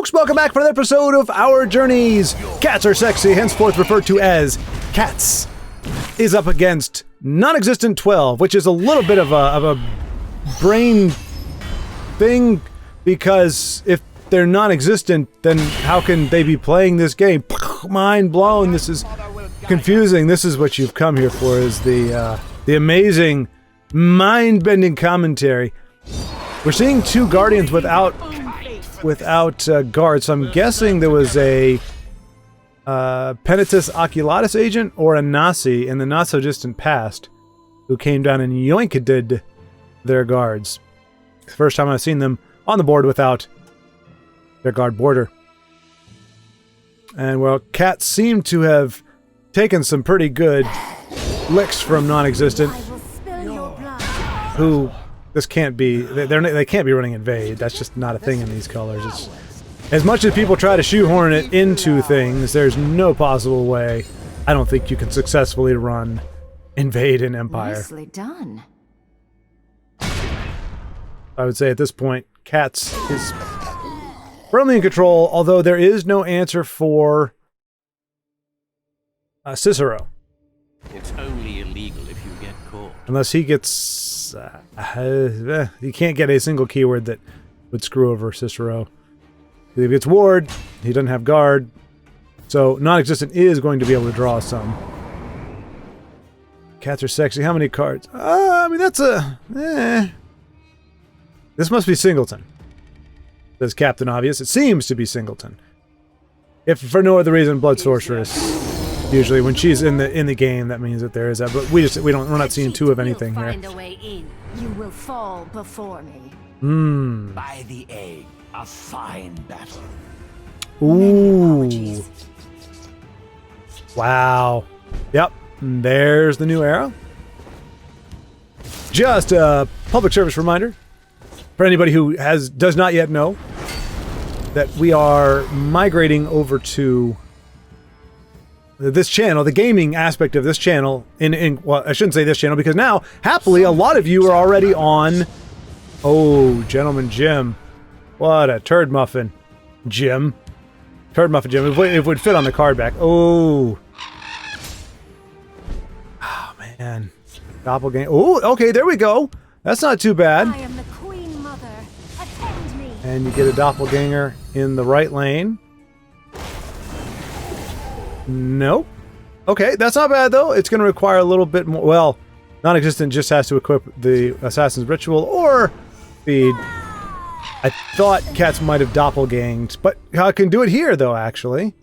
folks, welcome back for another episode of Our Journeys. Cats are sexy, henceforth referred to as cats, is up against non-existent 12, which is a little bit of a brain thing, because if they're non-existent, then how can they be playing this game? Mind blown. This is confusing. This is what you've come here for, is the amazing, mind-bending commentary. We're seeing two Guardians without guards, so I'm guessing there was a Penitus Oculatus agent or a Nasi in the not-so-distant past who came down and yoinked their guards. It's the first time I've seen them on the board without their guard border. And, well, cats seem to have taken some pretty good licks from non-existent, who... This can't be. They can't be running invade. That's just not a thing in these colors. It's, as much as people try to shoehorn it into things, there's no possible way. I don't think you can successfully run invade in Empire. Nicely done. I would say at this point, Cats is firmly in control. Although there is no answer for Cicero. It's only illegal if you get caught. Unless he gets... you can't get a single keyword that would screw over Cicero. If he gets ward, he doesn't have guard. So non-existent is going to be able to draw some. Cats are sexy. How many cards? I mean, that's a... This must be Singleton. Says Captain Obvious. It seems to be Singleton. If for no other reason, Blood Sorceress. Usually, when she's in the game, that means that there is that. But we're not seeing two of anything here. Find a way in. You will fall before me. By the egg, a fine battle. Ooh. Wow. Yep. There's the new arrow. Just a public service reminder for anybody who does not yet know that we are migrating over to this channel, the gaming aspect of this channel, well, I shouldn't say this channel, because now, happily, a lot of you are already on... Oh, Gentleman Jim. What a turd muffin. Jim. Turd muffin Jim. It would fit on the card back. Oh. Oh, man. Doppelganger. Oh, okay, there we go. That's not too bad. I am the Queen Mother. Attend me. And you get a doppelganger in the right lane. Nope. Okay, that's not bad, though. It's going to require a little bit more... Well, non-existent just has to equip the Assassin's Ritual or feed. I thought cats might have doppelganged, but I can do it here, though, actually.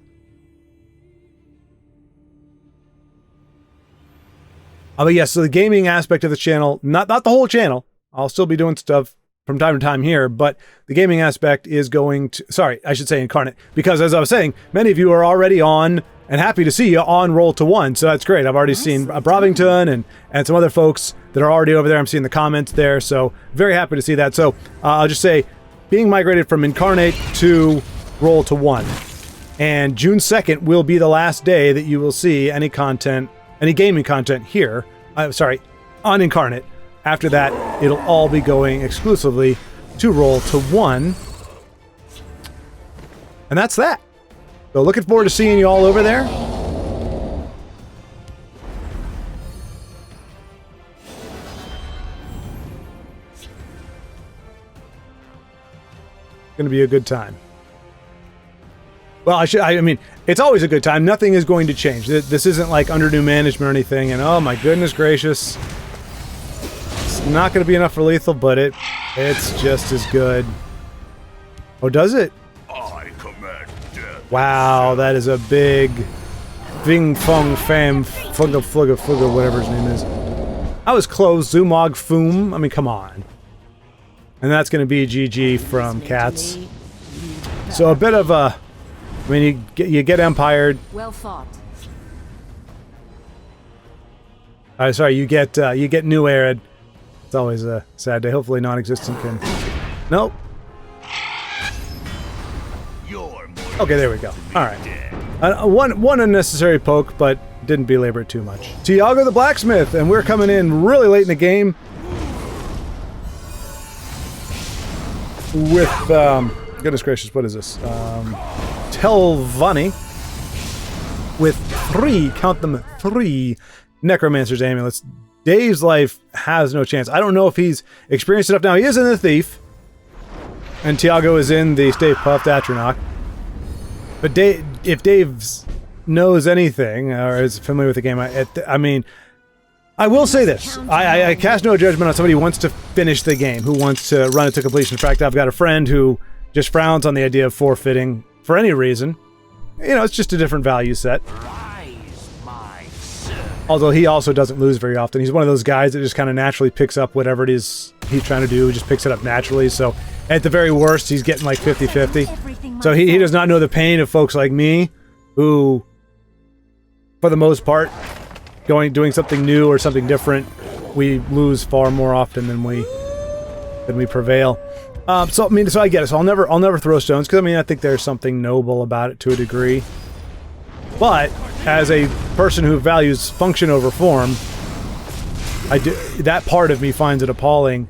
Oh, but yes, so the gaming aspect of this channel, not the whole channel. I'll still be doing stuff from time to time here, but the gaming aspect is going to... Sorry, I should say Incarnate, because as I was saying, many of you are already on... And happy to see you on Roll to 1, so that's great. I've already seen Brovington and some other folks that are already over there. I'm seeing the comments there, so very happy to see that. So I'll just say, being migrated from Incarnate to Roll to 1. And June 2nd will be the last day that you will see any content, any gaming content here. On Incarnate. After that, it'll all be going exclusively to Roll to 1. And that's that. So looking forward to seeing you all over there. Going to be a good time. Well, I mean, it's always a good time. Nothing is going to change. This isn't like under new management or anything. And oh my goodness gracious. It's not going to be enough for lethal, but it's just as good. Oh, does it? Wow, that is a big Ving Fong Fam Flugga Flugga Flugga, whatever his name is. I was close. Zumog Foom. I mean, come on. And that's going to be GG from Cats. So a bit of a... I mean, you get empired. Well fought. Sorry, you get new arid. It's always a sad day. Hopefully non-existent can... Nope. Okay, there we go. All right. One unnecessary poke, but didn't belabor it too much. Tiago the Blacksmith, and we're coming in really late in the game with Goodness gracious, what is this? Telvanni with 3, count them, 3 Necromancer's Amulets. Dave's life has no chance. I don't know if he's experienced enough now. He is in the Thief, and Tiago is in the Stay Puffed Atronach. But if Dave knows anything, or is familiar with the game, I mean, I will say this. I cast no judgment on somebody who wants to finish the game, who wants to run it to completion. In fact, I've got a friend who just frowns on the idea of forfeiting for any reason. You know, it's just a different value set. Although he also doesn't lose very often. He's one of those guys that just kind of naturally picks up whatever it is he's trying to do. He just picks it up naturally. So at the very worst, he's getting like 50-50. So he does not know the pain of folks like me who, for the most part, doing something new or something different, we lose far more often than we prevail. So I get it. So I'll never throw stones, because I mean I think there's something noble about it to a degree. But as a person who values function over form, that part of me finds it appalling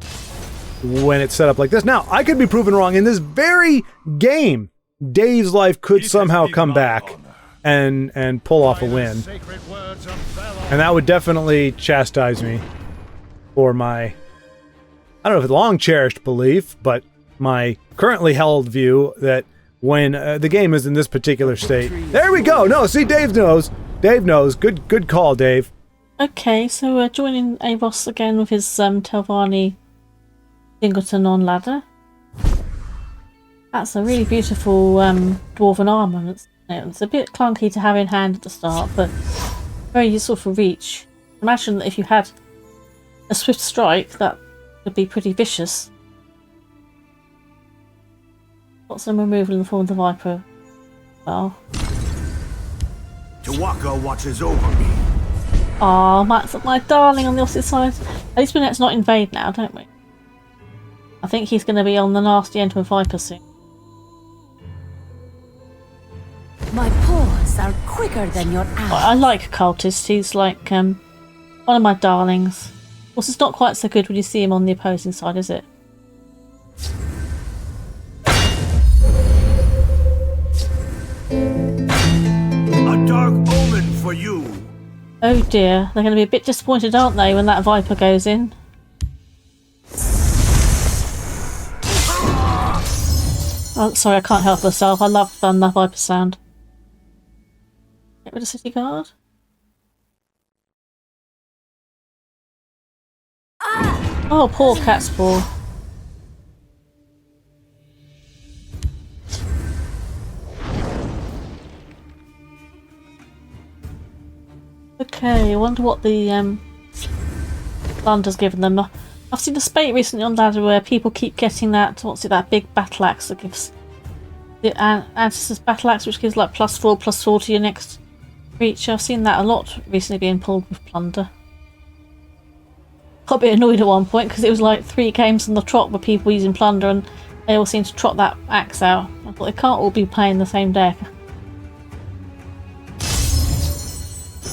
when it's set up like this. Now, I could be proven wrong. In this very game, Dave's life could somehow come back and pull off a win. And that would definitely chastise me for my, I don't know if it's long-cherished belief, but my currently held view that when the game is in this particular state. There we go! No, see, Dave knows. Dave knows. Good call, Dave. Okay, so we're joining Avos again with his Telvanni Singleton on ladder. That's a really beautiful dwarven armour. It's a bit clunky to have in hand at the start, but very useful for reach. Imagine that if you had a swift strike, that would be pretty vicious. Got some removal in the form of the Viper. Well. Tawaka watches over me. Aw, my darling on the opposite side. At least we know it's not invade now, don't we? I think he's going to be on the nasty end of a Viper soon. My paws are quicker than your arrows. I like Cultist. He's like one of my darlings. Of course, it's not quite so good when you see him on the opposing side, is it? A dark omen for you. Oh dear, they're going to be a bit disappointed, aren't they, when that Viper goes in? Oh, sorry, I can't help myself. I love that Viper sound. Get rid of City Guard. Oh, poor cat's paw. Okay, I wonder what the Thunder's given them. I've seen a spate recently on ladder where people keep getting that, that big battle axe that gives the Antis's battle axe, which gives like +4/+4 to your next creature. I've seen that a lot recently being pulled with plunder. Got a bit annoyed at one point because it was like 3 games on the trot with people using plunder and they all seem to trot that axe out. I thought they can't all be playing the same deck.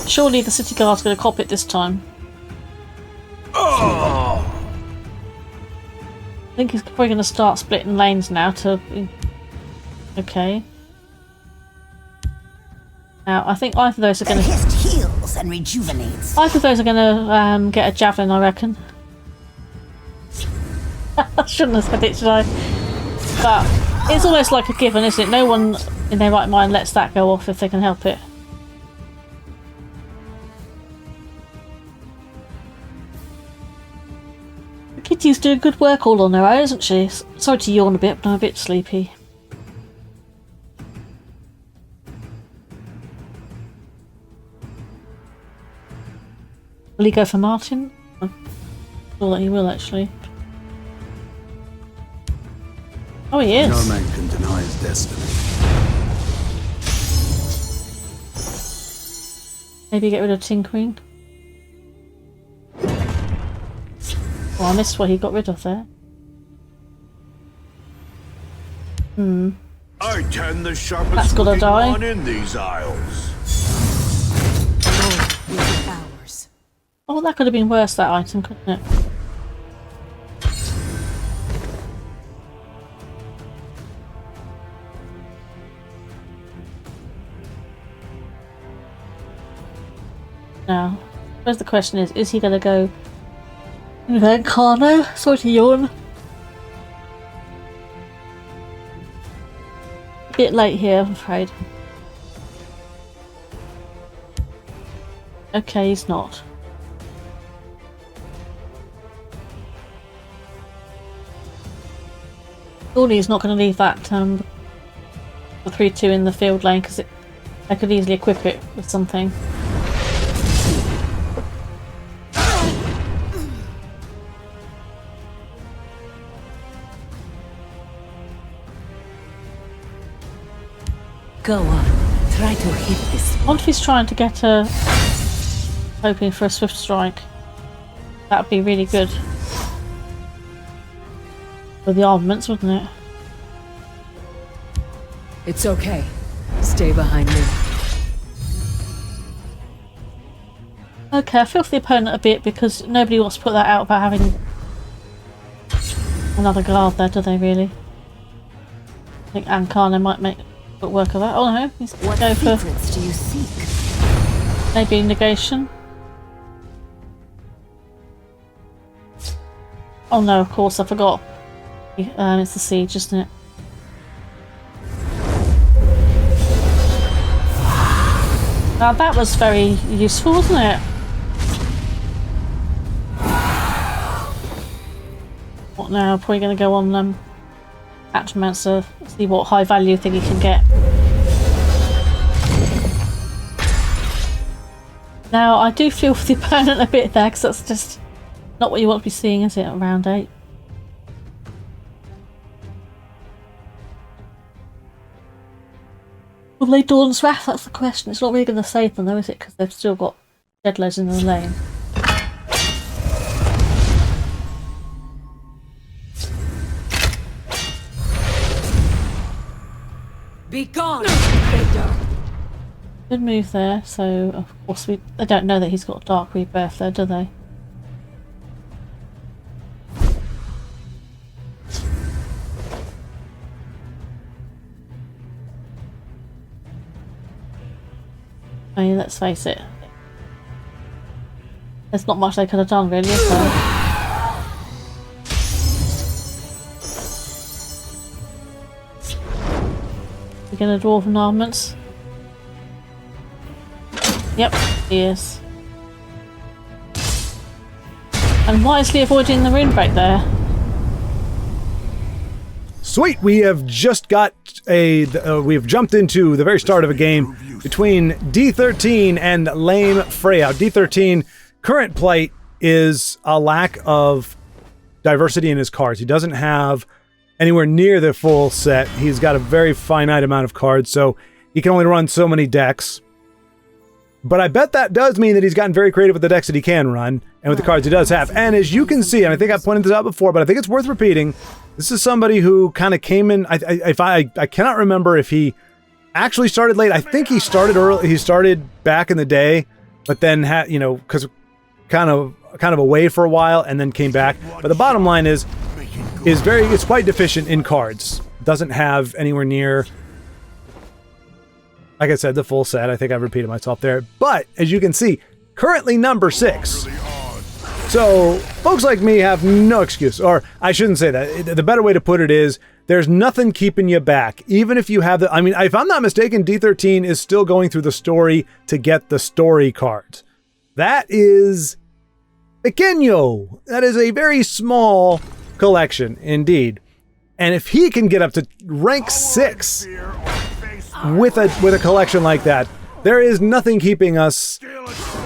Surely the City Guard's going to cop it this time. I think he's probably going to start splitting lanes now to... Okay. Now, I think either of those are going to... heals and rejuvenates. Either of those are going to get a javelin, I reckon. I shouldn't have said it, should I? But it's almost like a given, isn't it? No one in their right mind lets that go off if they can help it. Kitty's doing good work all on her own, isn't she? Sorry to yawn a bit, but I'm a bit sleepy. Will he go for Martin? I'm sure that he will, actually. Oh, he is. No man can deny his destiny. Maybe get rid of Tinkering. Oh, I missed what he got rid of there. I tend the sharpest That's gotta die. one in these isles. Oh, that could have been worse, that item, couldn't it? Now, I suppose the question is he going to go Incarno? Sorry to yawn. A bit late here, I'm afraid. Okay, he's not. Surely he's not going to leave that the 3-2 in the field lane, because I could easily equip it with something. Go on, try to hit this I wonder if he's trying to get a... hoping for a swift strike. That would be really good. For the armaments, wouldn't it? It's okay. Stay behind me. Okay, I feel for the opponent a bit because nobody wants to put that out about having another guard there, do they really? I think Ankana might make quick work of that. Oh no, he's going to go for Secrets do you seek? maybe negation. Oh no, of course, I forgot. It's the siege, isn't it? Now that was very useful, wasn't it? What now? Probably going to go on Atmancer, see what high value thing he can get. Now I do feel for the opponent a bit there, because that's just not what you want to be seeing, is it, at round 8? Will they Dawn's Wrath? That's the question. It's not really going to save them though, is it? Because they've still got Dead Legend in the lane. Be gone, Vader. Good move there, so of course they don't know that he's got Dark Rebirth there, do they? I mean, let's face it. There's not much they could have done, really, is there? We're going to draw from armaments. Yep, he is. And wisely avoiding the rune break there. Sweet, we have just got we've jumped into the very start of a game between D13 and Lame Freya. D13 current plight is a lack of diversity in his cards. He doesn't have anywhere near the full set. He's got a very finite amount of cards, so he can only run so many decks. But I bet that does mean that he's gotten very creative with the decks that he can run and with the cards he does have. And as you can see, and I think I've pointed this out before, but I think it's worth repeating, this is somebody who kind of came in. I cannot remember if he actually started late. I think he started early. He started back in the day, but then had, you know, because kind of away for a while and then came back. But the bottom line is it's quite deficient in cards. Doesn't have anywhere near, like I said, the full set. I think I've repeated myself there. But as you can see, currently number 6. So folks like me have no excuse, or I shouldn't say that. The better way to put it is there's nothing keeping you back. Even if you have the, I mean, if I'm not mistaken, D13 is still going through the story to get the story cards. That is pequeño. That is a very small collection indeed. And if he can get up to rank 6 with a collection like that, there is nothing keeping us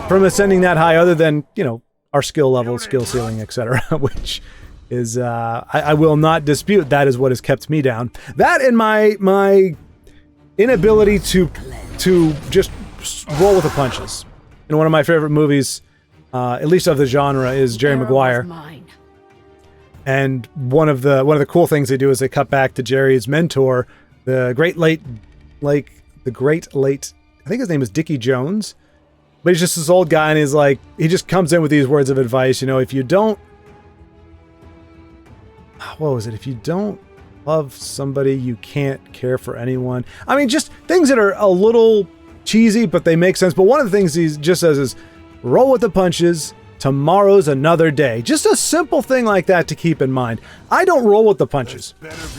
from ascending that high other than, you know, our skill level, skill ceiling, etc., which is, I will not dispute, that is what has kept me down. That and my inability to just roll with the punches. And one of my favorite movies, at least of the genre, is Jerry Maguire. And one of the cool things they do is they cut back to Jerry's mentor, the great late, I think his name is Dickie Jones. But he's just this old guy, and he's like, he just comes in with these words of advice. You know, if you don't, what was it? If you don't love somebody, you can't care for anyone. I mean, just things that are a little cheesy, but they make sense. But one of the things he just says is, roll with the punches. Tomorrow's another day. Just a simple thing like that to keep in mind. I don't roll with the punches.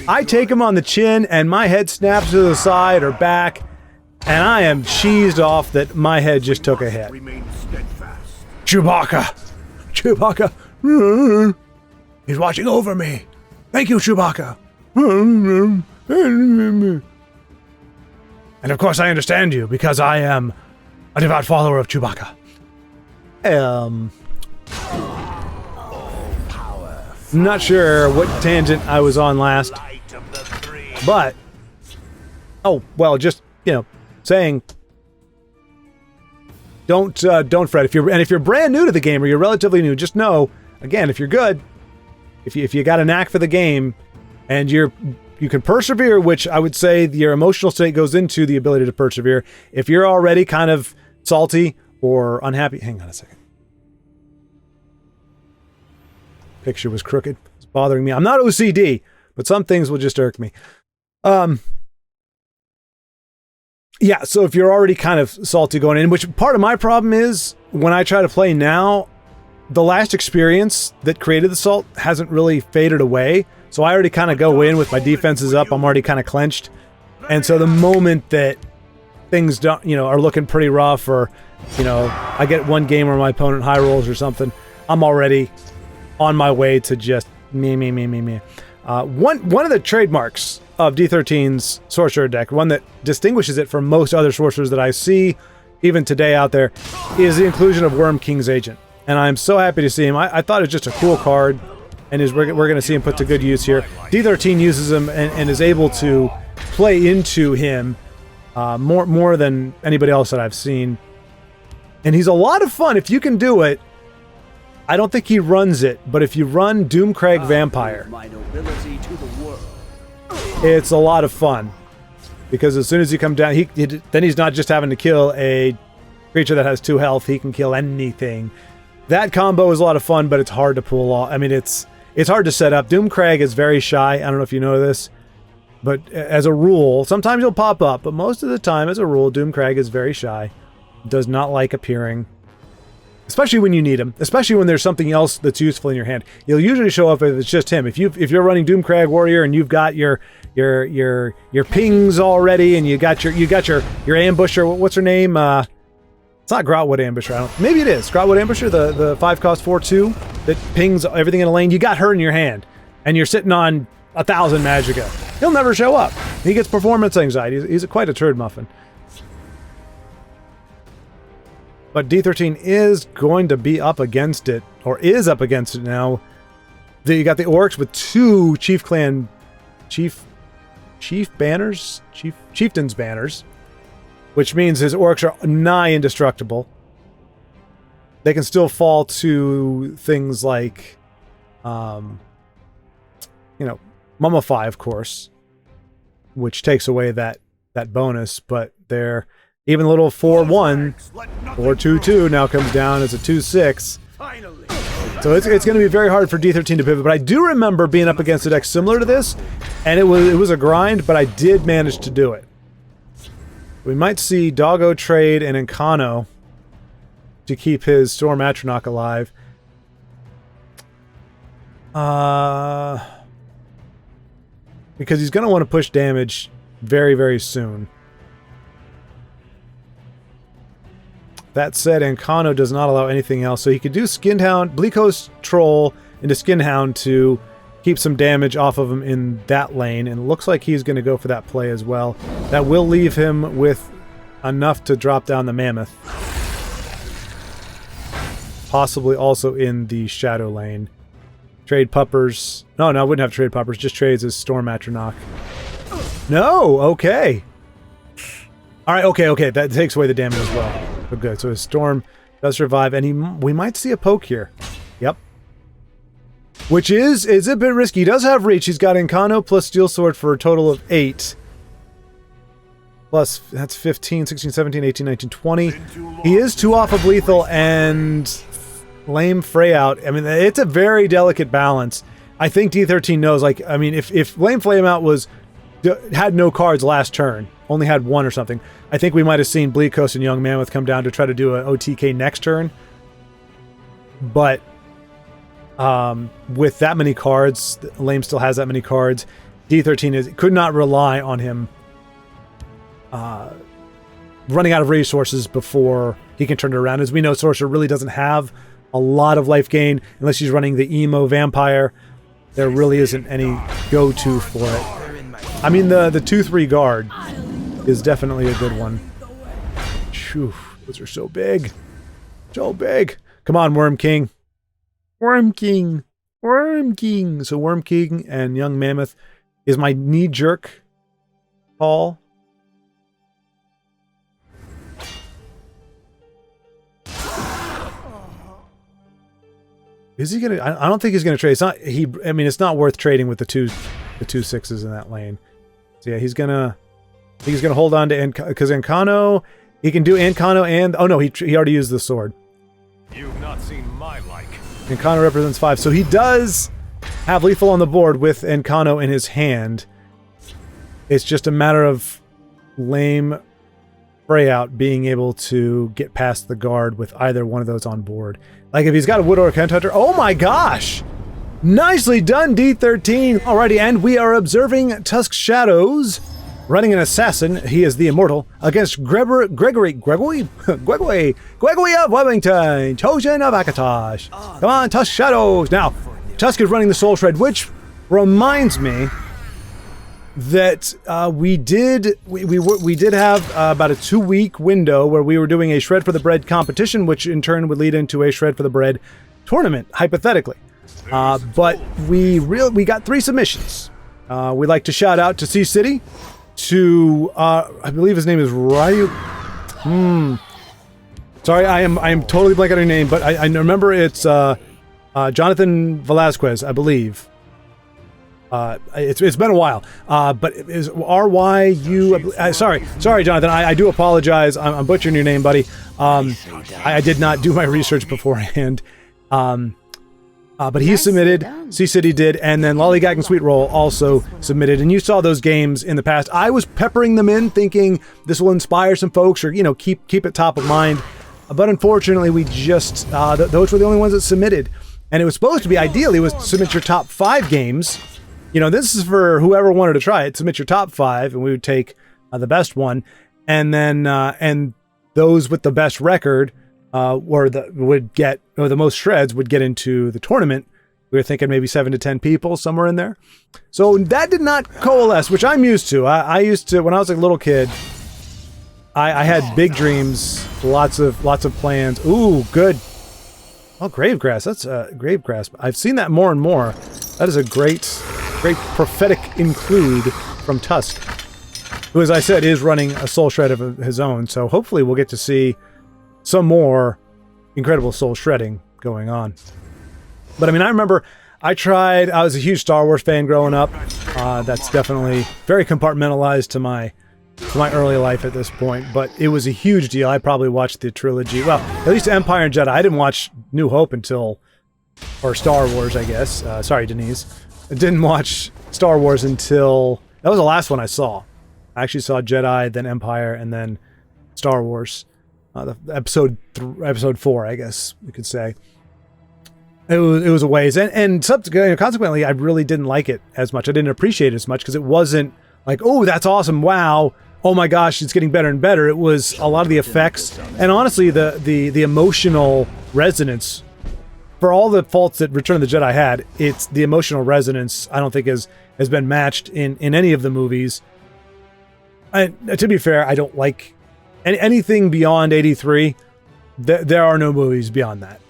I take them on the chin and my head snaps to the side or back, and I am cheesed off that my head just took a hit. Chewbacca! Chewbacca! He's watching over me. Thank you, Chewbacca. And of course I understand you, because I am a devout follower of Chewbacca. Not sure what tangent I was on last, but oh well, just saying, don't fret if you're brand new to the game or you're relatively new. Just know, again, if you're good, if you got a knack for the game, and you can persevere, which I would say your emotional state goes into the ability to persevere. If you're already kind of salty or unhappy, hang on a second. Picture was crooked. It's bothering me. I'm not OCD, but some things will just irk me. Yeah, so if you're already kind of salty going in, which part of my problem is when I try to play now, the last experience that created the salt hasn't really faded away. So I already kind of go in with my defenses up. I'm already kind of clenched. And so the moment that things don't, are looking pretty rough, or, I get one game where my opponent high rolls or something, I'm already on my way to just me. One of the trademarks of D13's Sorcerer deck, one that distinguishes it from most other sorcerers that I see even today out there, is the inclusion of Worm King's Agent. And I'm so happy to see him. I thought it was just a cool card, and we're going to see him put to good use here. D13 uses him and is able to play into him more than anybody else that I've seen. And he's a lot of fun if you can do it. I don't think he runs it, but if you run Doomcrag Vampire, it's a lot of fun. Because as soon as you come down, then he's not just having to kill a creature that has 2 health, he can kill anything. That combo is a lot of fun, but it's hard to pull off. I mean, it's hard to set up. Doomcrag is very shy. I don't know if you know this, but as a rule, sometimes he'll pop up, but most of the time, as a rule, Doomcrag is very shy. Does not like appearing, especially when you need him, especially when there's something else that's useful in your hand. He'll usually show up if it's just him. If you're running Doomcrag Warrior and you've got your pings already, and you got your ambusher. What's her name? It's not Grotwood Ambusher. Maybe it is Grotwood Ambusher, the 5-cost 4/2 that pings everything in a lane. You got her in your hand, and you're sitting on 1,000 Magicka. He'll never show up. He gets performance anxiety. He's quite a turd muffin. But D13 is going to be up against it, or is up against it now. You got the Orcs with 2 Chieftain's banners, which means his Orcs are nigh indestructible. They can still fall to things like, Mummify, of course, which takes away that bonus, but they're even a little 4/1, 4/2/2 now comes down as a 2/6. So it's going to be very hard for D13 to pivot, but I do remember being up against a deck similar to this, and it was a grind, but I did manage to do it. We might see Doggo trade and Encano to keep his Storm Atronach alive. Because he's going to want to push damage very, very soon. That said, Encano does not allow anything else, so he could do Skinhound, Bleak Host Troll into Skinhound to keep some damage off of him in that lane, and it looks like he's going to go for that play as well. That will leave him with enough to drop down the Mammoth. Possibly also in the Shadow lane. Trade Puppers. No, I wouldn't have trade Puppers, just trades as Storm Atronach. No, okay. Alright, okay, that takes away the damage as well. But good, so his Storm does survive, and we might see a poke here. Yep. Which is a bit risky. He does have reach. He's got Encano plus Steel Sword for a total of 8. Plus, that's 15, 16, 17, 18, 19, 20. He is 2 off of lethal and Lame Fray out. I mean, it's a very delicate balance. I think D13 knows, if Lame Flame out had no cards last turn, only had 1 or something, I think we might have seen Bleak Coast and Young Mammoth come down to try to do an OTK next turn. but with that many cards, Lame still has that many cards. D13 could not rely on him running out of resources before he can turn it around. As we know, Sorcerer really doesn't have a lot of life gain unless he's running the emo vampire. There really isn't any go-to for it. I mean, the 2/3 guard is definitely a good one. Phew, those are so big. So big. Come on, Worm King. Worm King. Worm King. So Worm King and Young Mammoth is my knee-jerk call. Is he gonna? I don't think he's gonna trade. It's not. I mean, it's not worth trading with the two 6s in that lane. So yeah, he's gonna. I think he's gonna hold on to because Encano. He can do Encano and oh no, he already used the sword. You've not seen my like. Encano represents 5, so he does have lethal on the board with Encano in his hand. It's just a matter of Lame Freyout being able to get past the guard with either one of those on board. Like if he's got a Wood or a Kent Hunter, oh my gosh! Nicely done, D13! Alrighty, and we are observing Tusk Shadows running an assassin. He is the immortal against Gregory of Wellington, chosen of Akatosh. Come on, Tusk Shadows! Now, Tusk is running the Soul Shred, which reminds me that we did have about a 2-week window where we were doing a Shred for the Bread competition, which in turn would lead into a Shred for the Bread tournament, hypothetically. But we got 3 submissions. We'd like to shout out to C City, to I believe his name is Ryu. Sorry, I am totally blanking on your name, but I remember it's Jonathan Velasquez, I believe. It's been a while, but it is RYU. Sorry, Jonathan. I do apologize. I'm butchering your name, buddy. I did not do my research beforehand. But he submitted. C City did, and then Lollygag and Sweet Roll also submitted. And you saw those games in the past. I was peppering them in, thinking this will inspire some folks, or keep it top of mind. But unfortunately, we just those were the only ones that submitted. And it was supposed to be ideally was submit your top 5 games. This is for whoever wanted to try it. Submit your top 5, and we would take the best one, and then and those with the best record the most shreds would get into the tournament. We were thinking maybe 7 to 10 people, somewhere in there. So that did not coalesce, which I'm used to. I used to when I was a little kid. I had big dreams, lots of plans. Ooh, good. Oh, Gravegrass. That's Gravegrass. I've seen that more and more. That is a great prophetic include from Tusk, who, as I said, is running a Soul Shred of his own. So hopefully we'll get to see some more incredible soul shredding going on. But I mean, I remember I was a huge Star Wars fan growing up. That's definitely very compartmentalized to my early life at this point, but it was a huge deal. I probably watched the trilogy. Well, at least Empire and Jedi. I didn't watch New Hope or Star Wars, I guess. Sorry, Denise. I didn't watch Star Wars until... That was the last one I saw. I actually saw Jedi, then Empire, and then Star Wars. Episode 4, I guess we could say. It was a ways. And consequently, I really didn't like it as much. I didn't appreciate it as much because it wasn't like, oh, that's awesome, wow. Oh my gosh, it's getting better and better. It was a lot of the effects and honestly the emotional resonance. For all the faults that Return of the Jedi had, it's the emotional resonance I don't think has been matched in any of the movies. To be fair, I don't like anything beyond 83. There are no movies beyond that.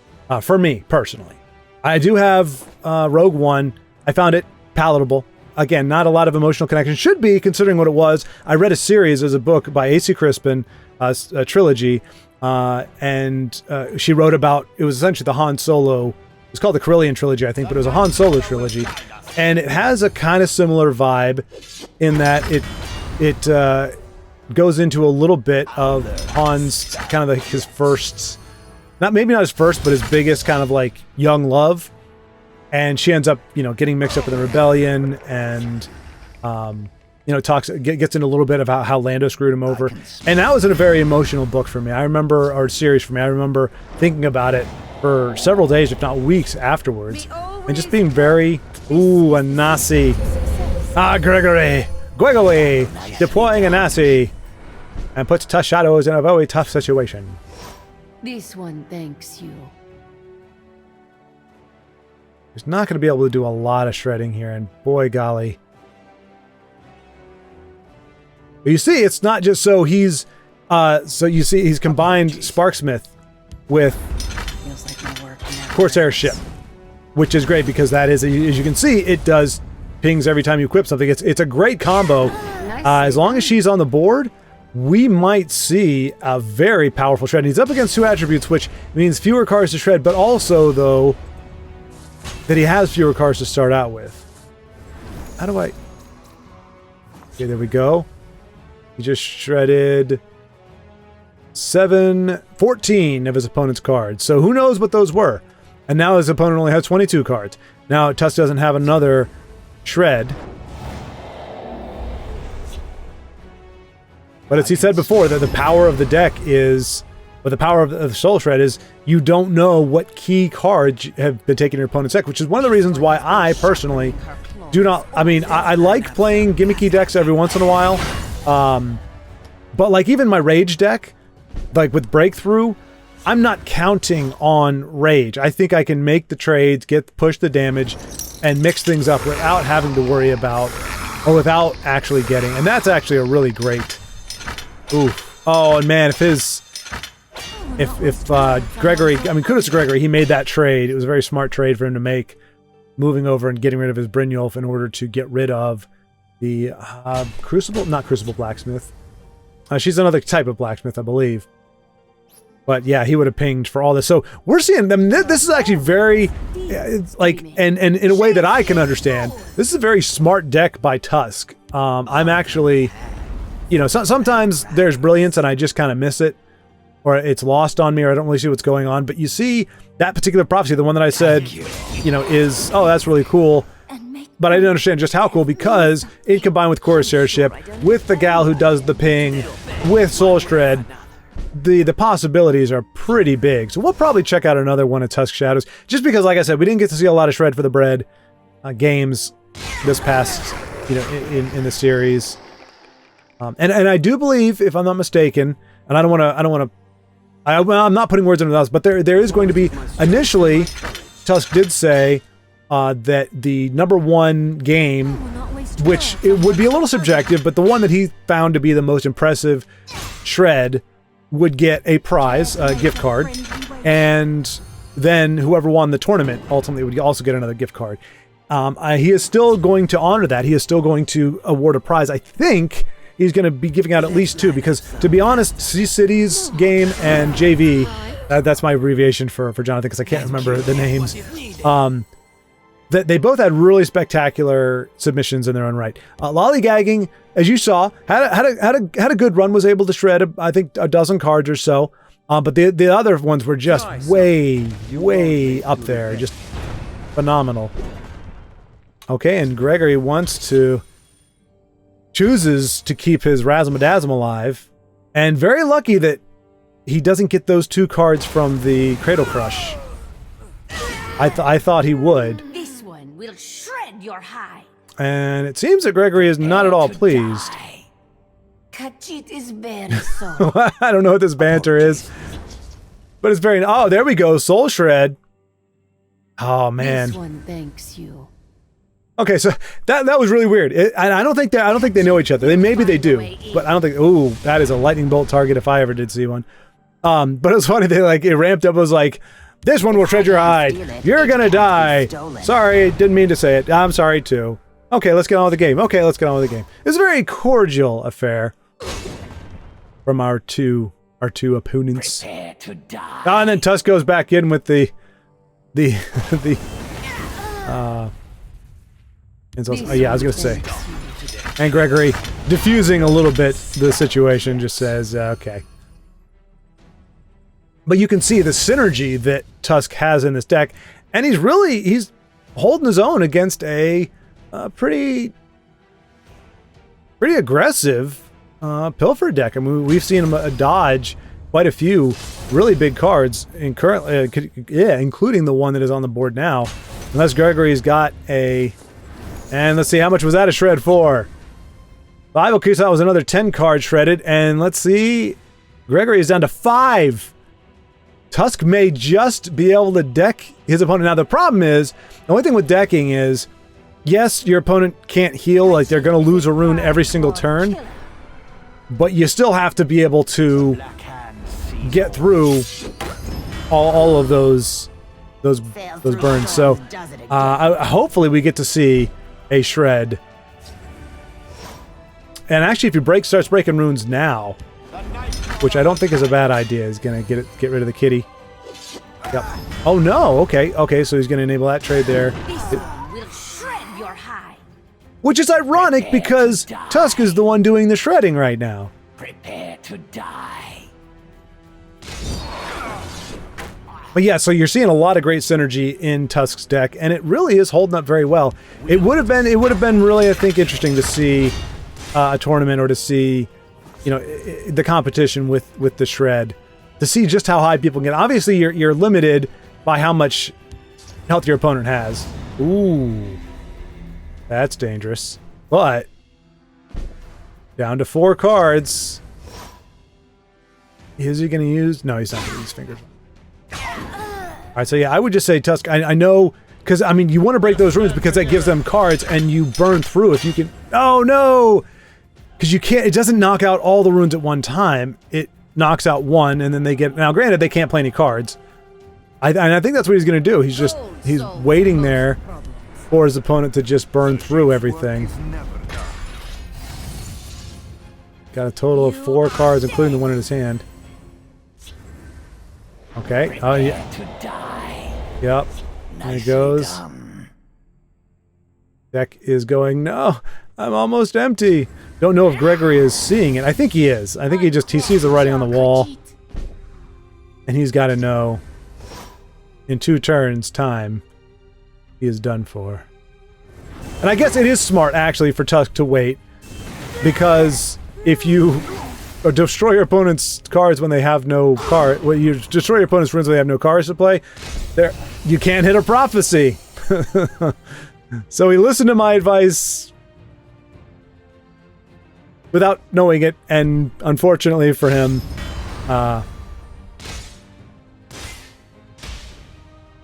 For me, personally. I do have Rogue One. I found it palatable. Again, not a lot of emotional connection. Should be, considering what it was. I read a series as a book by A.C. Crispin, a trilogy, and she wrote about, it was essentially the Han Solo, it's called the Carillion Trilogy, I think, but it was a Han Solo trilogy. And it has a kind of similar vibe in that it goes into a little bit of Han's kind of like his first, maybe not his first, but his biggest kind of like young love. And she ends up, getting mixed up in the rebellion and, gets into a little bit about how Lando screwed him over. And that was a very emotional book for me. Or series for me. I remember thinking about it for several days, if not weeks afterwards. And just being very, ooh, a Nasi. Ah, Gregory deploying a Nasi. And puts Tusk Shadows in a very tough situation. This one thanks you. He's not going to be able to do a lot of shredding here, and boy golly. But you see, it's not just so he's, so you see he's combined Sparksmith with Feels like my work never Corsair ends. ship, which is great because that is, as you can see, it does pings every time you equip something. It's a great combo. As long as she's on the board, we might see a very powerful shred. And he's up against 2 attributes, which means fewer cards to shred, but also, though, that he has fewer cards to start out with. How do I... Okay, there we go. He just shredded 14 of his opponent's cards. So who knows what those were? And now his opponent only has 22 cards. Now Tusk doesn't have another shred. But as he said before, that the power of the deck is, but the power of the Soul Shred is, you don't know what key cards have been taken in your opponent's deck, which is one of the reasons why I personally do not, I mean, I like playing gimmicky decks every once in a while, but like even my Rage deck, like with Breakthrough, I'm not counting on Rage. I think I can make the trades, push the damage, and mix things up without having to worry about, or without actually getting, and that's actually a really great. Oof. Oh, and man, if Gregory, I mean, kudos to Gregory, he made that trade. It was a very smart trade for him to make, moving over and getting rid of his Brynjolf in order to get rid of the Crucible, not Crucible Blacksmith. She's another type of blacksmith, I believe. But yeah, he would have pinged for all this. So we're seeing them. This is actually very, like, and in a way that I can understand, this is a very smart deck by Tusk. I'm actually, you know, sometimes there's brilliance and I just kind of miss it, or it's lost on me, or I don't really see what's going on. But you see that particular prophecy, the one that I said, you know, is, oh, that's really cool. But I didn't understand just how cool, because it combined with Corsair Ship, with the gal who does the ping, with Soul Shred, the possibilities are pretty big. So we'll probably check out another one of Tusk Shadows, just because, like I said, we didn't get to see a lot of Shred for the Bread games this past, you know, in the series. And I do believe, if I'm not mistaken, and I'm not putting words into the mouth, but there is going to be, initially, Tusk did say that the #1 game, which it would be a little subjective, but the one that he found to be the most impressive shred would get a prize, a gift card, and then whoever won the tournament ultimately would also get another gift card. He is still going to honor that. He is still going to award a prize. I think he's going to be giving out at least 2, because, to be honest, C-Cities game and JV, that's my abbreviation for Jonathan, because I can't remember the names. They both had really spectacular submissions in their own right. Lollygagging, as you saw, had a good run, was able to shred, I think, a dozen cards or so. But the other ones were just way up there, just phenomenal. Okay, and Gregory chooses to keep his Razzle-Madazzle alive, and very lucky that he doesn't get those 2 cards from the Cradle Crush. I thought he would. This one will shred your hide. And it seems that Gregory is not at all pleased. Khajiit is very sorry. I don't know what this banter is, but it's very... Oh, there we go. Soul Shred. Oh, man. This one thanks you. Okay, so that was really weird. I don't think they know each other. Maybe they do, but I don't think... Ooh, that is a lightning bolt target if I ever did see one. But it was funny. It ramped up. It was like, this one will shred your hide. You're gonna die. Sorry, didn't mean to say it. I'm sorry too. Okay, let's get on with the game. It's a very cordial affair from our two opponents. Prepare to die. Oh, and then Tusk goes back in with the and so, yeah, I was gonna say, and Gregory, diffusing a little bit the situation, just says, okay. But you can see the synergy that Tusk has in this deck, and he's holding his own against a pretty aggressive Pilfer deck. I mean, we've seen him dodge quite a few really big cards, in including the one that is on the board now. Unless Gregory's got a... And let's see, how much was that a shred for? 5. Okay, so that was another 10 cards shredded. And let's see, Gregory is down to 5. Tusk may just be able to deck his opponent. Now, the problem is, the only thing with decking is, yes, your opponent can't heal, like they're going to lose a rune every single turn, but you still have to be able to get through all of those burns. So hopefully we get to see a shred. And actually, if he starts breaking runes now, which I don't think is a bad idea, is gonna get rid of the kitty. Yep. Oh no. Okay. So he's gonna enable that trade there. Will shred your hide. Which is ironic because Tusk is the one doing the shredding right now. Prepare to die. But yeah, so you're seeing a lot of great synergy in Tusk's deck, and it really is holding up very well. It would have been really, I think, interesting to see a tournament, or to see, you know, the competition with the shred, to see just how high people can get. Obviously, you're limited by how much health your opponent has. Ooh, that's dangerous. But down to 4 cards. Is he going to use? No, he's not going to use fingers. All right, so yeah, I would just say Tusk. I know, because I mean, you want to break those runes because that gives them cards, and you burn through if you can. Oh no, because you can't. It doesn't knock out all the runes at one time. It knocks out one, and then they get. Now, granted, they can't play any cards. And I think that's what he's going to do. He's waiting there for his opponent to just burn through everything. Got a total of 4 cards, including the one in his hand. Okay. Oh yeah. Yep. There he goes. Deck is going, no, I'm almost empty. Don't know if Gregory is seeing it. I think he is. I think he sees the writing on the wall. And he's got to know in 2 turns time he is done for. And I guess it is smart actually for Tusk to wait, because if you destroy your opponent's cards when they have no card, when you destroy your opponent's runes when they have no cards to play, there you can't hit a prophecy. So he listened to my advice without knowing it, and unfortunately for him,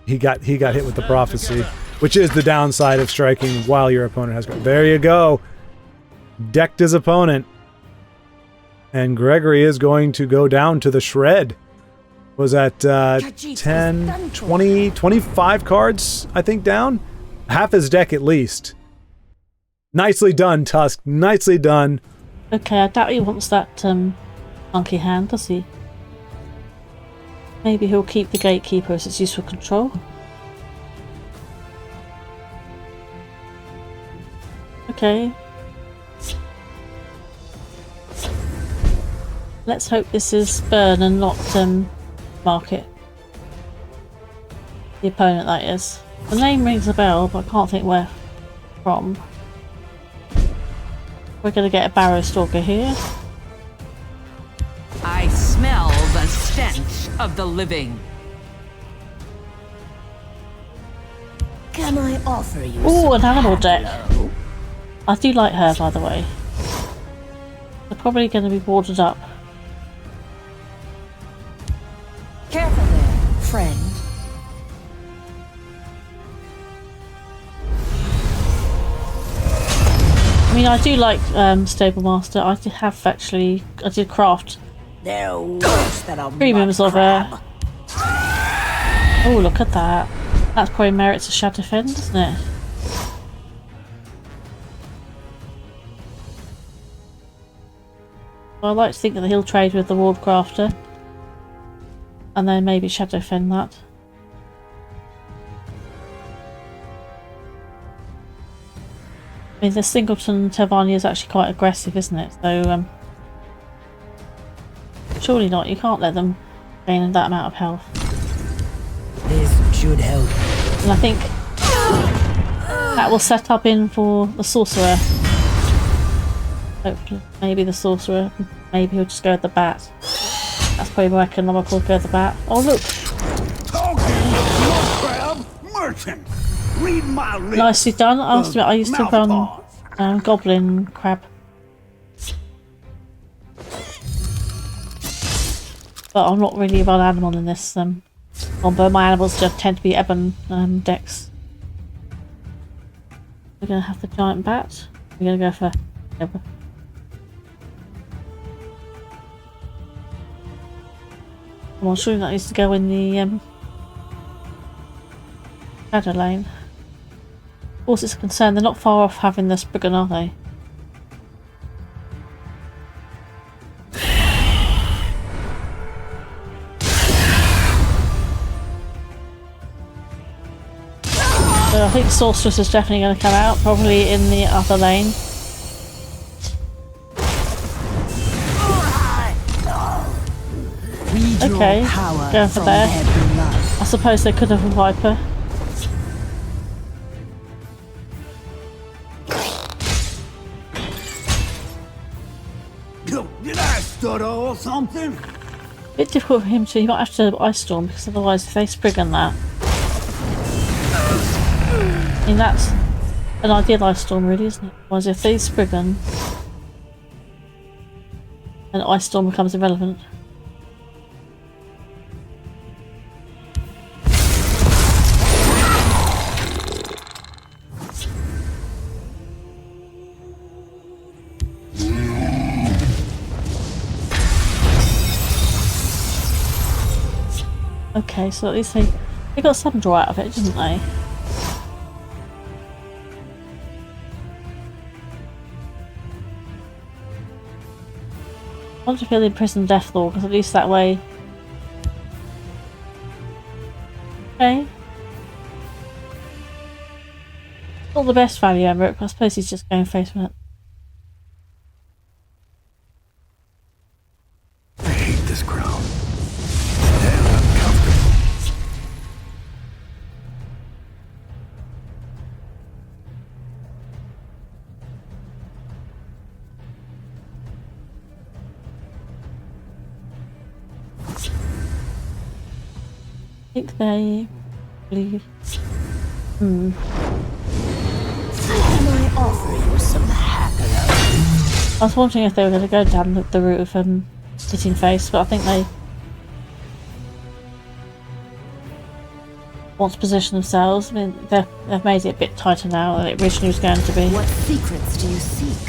he got hit with the prophecy, which is the downside of striking while your opponent has cards. There you go. Decked his opponent. And Gregory is going to go down to the shred. Was that 10, 20, 25 cards, I think, down? Half his deck at least. Nicely done, Tusk. Nicely done. Okay, I doubt he wants that monkey hand, does he? Maybe he'll keep the gatekeeper as its useful control. Okay. Let's hope this is burn and not market. The opponent, that is. The name rings a bell, but I can't think where from. We're going to get a Barrow Stalker here. I smell the stench of the living. Can I offer you? Ooh, an animal deck. I do like her, by the way. They're probably going to be boarded up. Careful there, friend. I mean, I do like Stable Master. I did craft They're worse than a premiums mud of her. crab. Oh, look at that. That probably merits a Shadow Fen, doesn't it? Well, I like to think that he'll trade with the Ward Crafter. And then maybe Shadow Fen that. I mean, the Singleton Tavania is actually quite aggressive, isn't it? So, surely not. You can't let them gain that amount of health. This should help. And I think that will set up in for the Sorcerer. Hopefully, maybe the Sorcerer. Maybe he'll just go with the Bat. That's probably more economical to go the bat. Oh look! Crab merchant. Read my lips. Nicely done. I used to run goblin crab. But I'm not really run animal in this combo. My animals just tend to be ebon decks. We're gonna have the giant bat. We're gonna go for Ebon. Come on, surely that needs to go in the shadow lane. Of course, it's a concern. They're not far off having the Spriggan, are they? So I think Sorceress is definitely going to come out, probably in the other lane. Okay, going for there. I suppose they could have a Viper. Did I stutter or something? Bit difficult for him to. He might have to Ice Storm because otherwise, if they Spriggan that, I mean that's an ideal Ice Storm, really, isn't it? Otherwise, if they Spriggan, and Ice Storm becomes irrelevant. Okay, so at least they got some draw out of it, didn't they? I want to feel the imprisoned Deathlord because at least that way. Okay. Not the best value ever, but I suppose he's just going face with it. I hate this crowd. I think they believe. Can I offer you some hackler? I was wondering if they were going to go down the route of hitting face, but I think they want to position themselves. I mean, they've made it a bit tighter now than it originally was going to be. What secrets do you seek?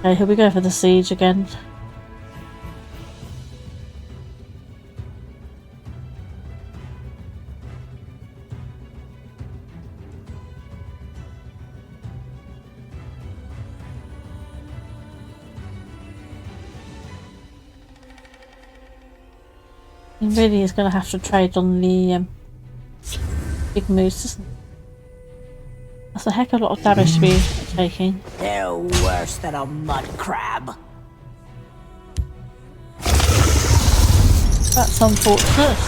Okay, here we go for the siege again. He really is going to have to trade on the big moves, isn't it? That's a heck of a lot of damage to be taking. They're worse than a mud crab. That's unfortunate.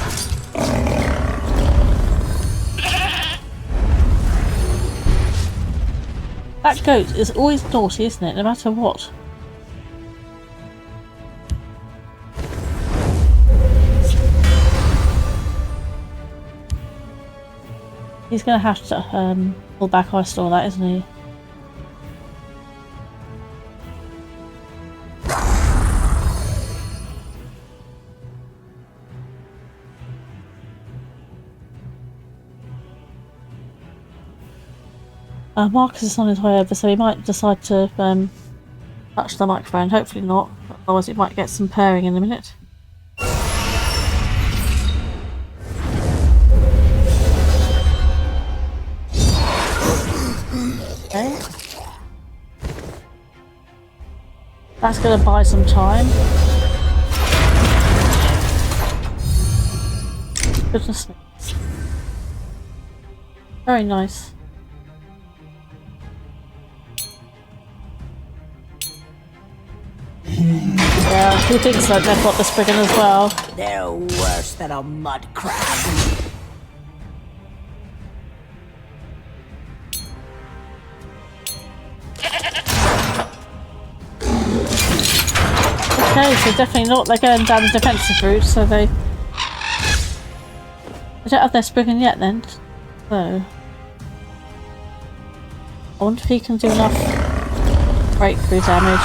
That goat is always naughty, isn't it? No matter what. He's going to have to pull back Ice Storm that, isn't he? Marcus is on his way over, so he might decide to touch the microphone. Hopefully not, otherwise it might get some purring in a minute. Okay. That's going to buy some time. Goodness me. Very nice. Yeah, he thinks that they've got the Spriggan as well. They're worse than a mud crab. Okay, so definitely not. They're going down the defensive route, so they don't have their Spriggan yet then. So I wonder if he can do enough breakthrough damage.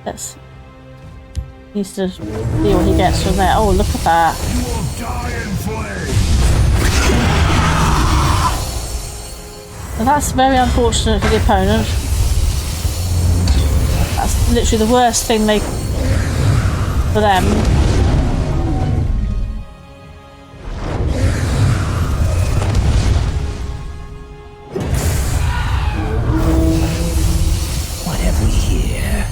Let's needs to see what he gets from there. Oh, look at that. And that's very unfortunate for the opponent. That's literally the worst thing for them. What have we here?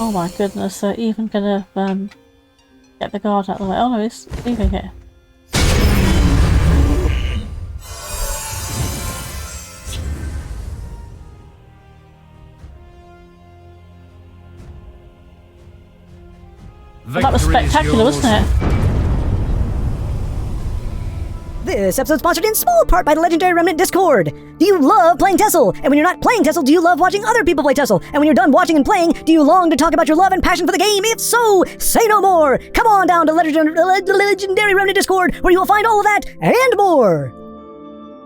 Oh my goodness, they're even gonna get the guard out of the way. Oh no, he's leaving here. Well, that was spectacular, wasn't it? This episode is sponsored in small part by the Legendary Remnant Discord. Do you love playing TESL? And when you're not playing TESL, do you love watching other people play TESL? And when you're done watching and playing, do you long to talk about your love and passion for the game? If so, say no more! Come on down to Legendary Remnant Discord, where you will find all of that and more!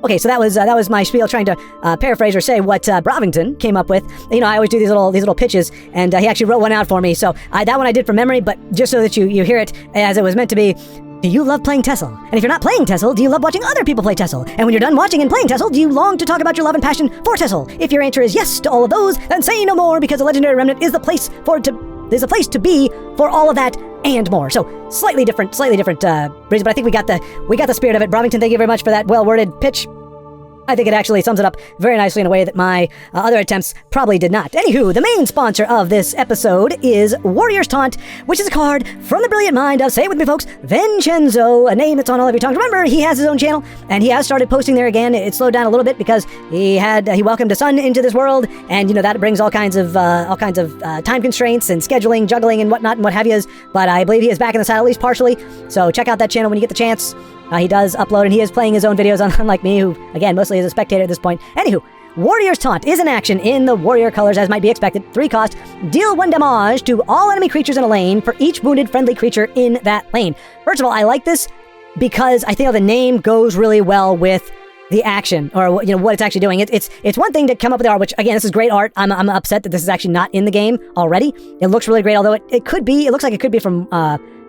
Okay, so that was my spiel trying to paraphrase or say what Brovington came up with. You know, I always do these little pitches, and he actually wrote one out for me. So that one I did from memory, but just so that you hear it as it was meant to be. Do you love playing TESL? And if you're not playing TESL, do you love watching other people play TESL? And when you're done watching and playing TESL, do you long to talk about your love and passion for TESL? If your answer is yes to all of those, then say no more, because the Legendary Remnant is the place to be for all of that and more. So slightly different reason, but I think we got the spirit of it. Brovington, thank you very much for that well-worded pitch. I think it actually sums it up very nicely in a way that my other attempts probably did not. Anywho, the main sponsor of this episode is Warrior's Taunt, which is a card from the brilliant mind of, say it with me folks, Vincenzo, a name that's on all of your tongues. Remember, he has his own channel, and he has started posting there again. It slowed down a little bit because he welcomed a son into this world, and you know that brings all kinds of time constraints and scheduling, juggling, and whatnot, and what have yous. But I believe he is back in the saddle, at least partially. So check out that channel when you get the chance. He does upload, and he is playing his own videos, unlike me, who, again, mostly is a spectator at this point. Anywho, Warrior's Taunt is an action in the warrior colors, as might be expected. 3 cost. Deal 1 damage to all enemy creatures in a lane for each wounded friendly creature in that lane. First of all, I like this because I think the name goes really well with the action, or you know what it's actually doing. It's one thing to come up with the art, which again, this is great art. I'm upset that this is actually not in the game already. It looks really great, although it could be. It looks like it could be from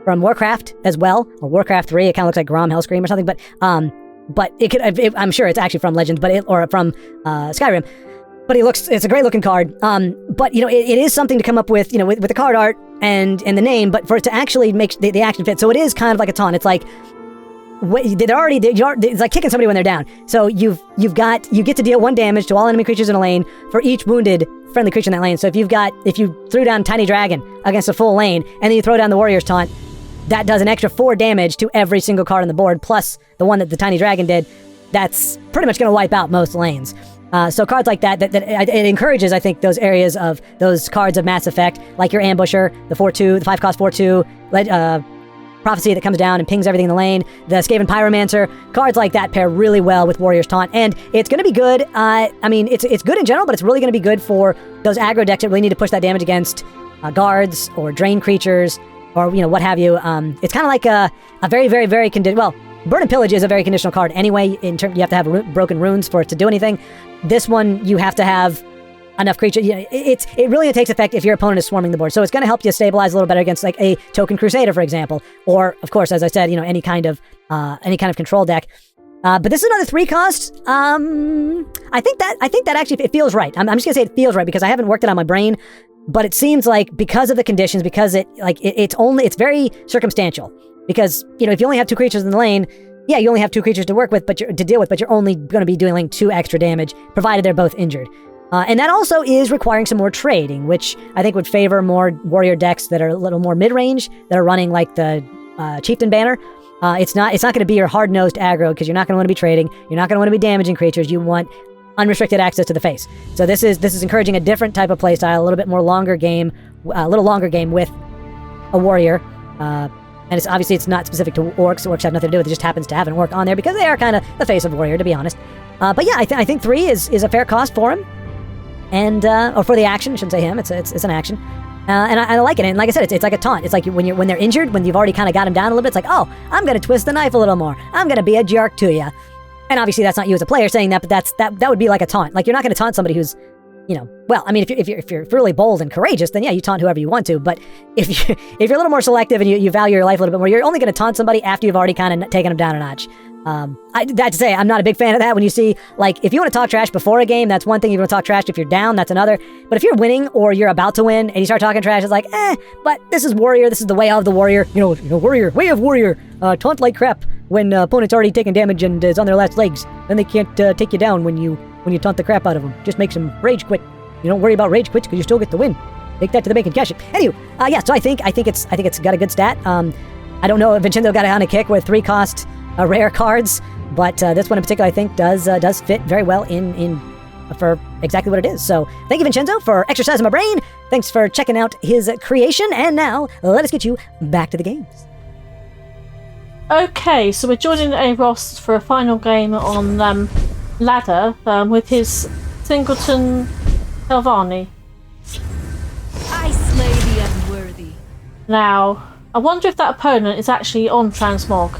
Warcraft as well, or Warcraft 3. It kind of looks like Grom Hellscream or something, but it could. I'm sure it's actually from Legends, or from Skyrim. But it's a great looking card. But you know, it is something to come up with, you know, with the card art and the name, but for it to actually make the action fit. So it is kind of like a taunt. It's like it's like kicking somebody when they're down. So you get to deal 1 damage to all enemy creatures in a lane for each wounded friendly creature in that lane. So if you threw down Tiny Dragon against a full lane, and then you throw down the Warrior's Taunt, that does an extra 4 damage to every single card on the board, plus the one that the Tiny Dragon did. That's pretty much going to wipe out most lanes. So cards like that it encourages, I think, those areas of those cards of mass effect, like your Ambusher, the 4/2, the 5-cost 4/2, Prophecy that comes down and pings everything in the lane, the Skaven Pyromancer. Cards like that pair really well with Warrior's Taunt, and it's going to be good. I mean, it's good in general, but it's really going to be good for those aggro decks that really need to push that damage against guards or drain creatures, or you know what have you. It's kind of like a very, very, very Burn and Pillage is a very conditional card anyway. In terms, you have to have broken runes for it to do anything. This one, you have to have enough creature. It really takes effect if your opponent is swarming the board. So it's going to help you stabilize a little better against like a Token Crusader, for example, or of course, as I said, you know, any kind of control deck. But this is another 3 cost. I think that actually it feels right. I'm just gonna say it feels right because I haven't worked it on my brain, but it seems like because of the conditions, because it's very circumstantial. Because you know, if you only have 2 creatures in the lane, yeah, you only have 2 creatures to work with, to deal with, but you're only going to be dealing 2 extra damage, provided they're both injured. And that also is requiring some more trading, which I think would favor more warrior decks that are a little more mid-range, that are running like the Chieftain banner. It's not going to be your hard-nosed aggro, because you're not going to want to be trading. You're not going to want to be damaging creatures. You want unrestricted access to the face. So this is encouraging a different type of playstyle, a little bit more longer game, with a warrior. And it's obviously it's not specific to orcs. Orcs have nothing to do with it. It just happens to have an orc on there because they are kind of the face of warrior, to be honest. But yeah, I think 3 is a fair cost for him, and or for the action. I shouldn't say him. It's an action, and I like it. And like I said, it's like a taunt. It's like when they're injured, when you've already kind of got them down a little bit. It's like, oh, I'm gonna twist the knife a little more. I'm gonna be a jerk to you. And obviously that's not you as a player saying that, but that would be like a taunt. Like you're not gonna taunt somebody who's, well, I mean, if you're really bold and courageous, then yeah, you taunt whoever you want to. But if you're a little more selective and you value your life a little bit more, you're only going to taunt somebody after you've already kind of taken them down a notch. That to say, I'm not a big fan of that. When you see, like, if you want to talk trash before a game, that's one thing. You want to talk trash if you're down, that's another. But if you're winning or you're about to win and you start talking trash, it's like, but this is warrior. This is the way of the warrior. Warrior, way of warrior. Taunt like crap when opponent's already taking damage and is on their last legs. Then they can't take you down when you taunt the crap out of them. Just makes them rage quit. You don't worry about rage quits because you still get the win. Take that to the bank and cash it. Anyway, yeah. So I think it's got a good stat. I don't know if Vincenzo got it on a kick with 3 cost rare cards, but this one in particular I think does fit very well in for exactly what it is. So thank you, Vincenzo, for exercising my brain. Thanks for checking out his creation. And now let us get you back to the games. Okay, so we're joining Ross for a final game on ladder with his Singleton Helvani. I slay the unworthy. Now, I wonder if that opponent is actually on Transmog.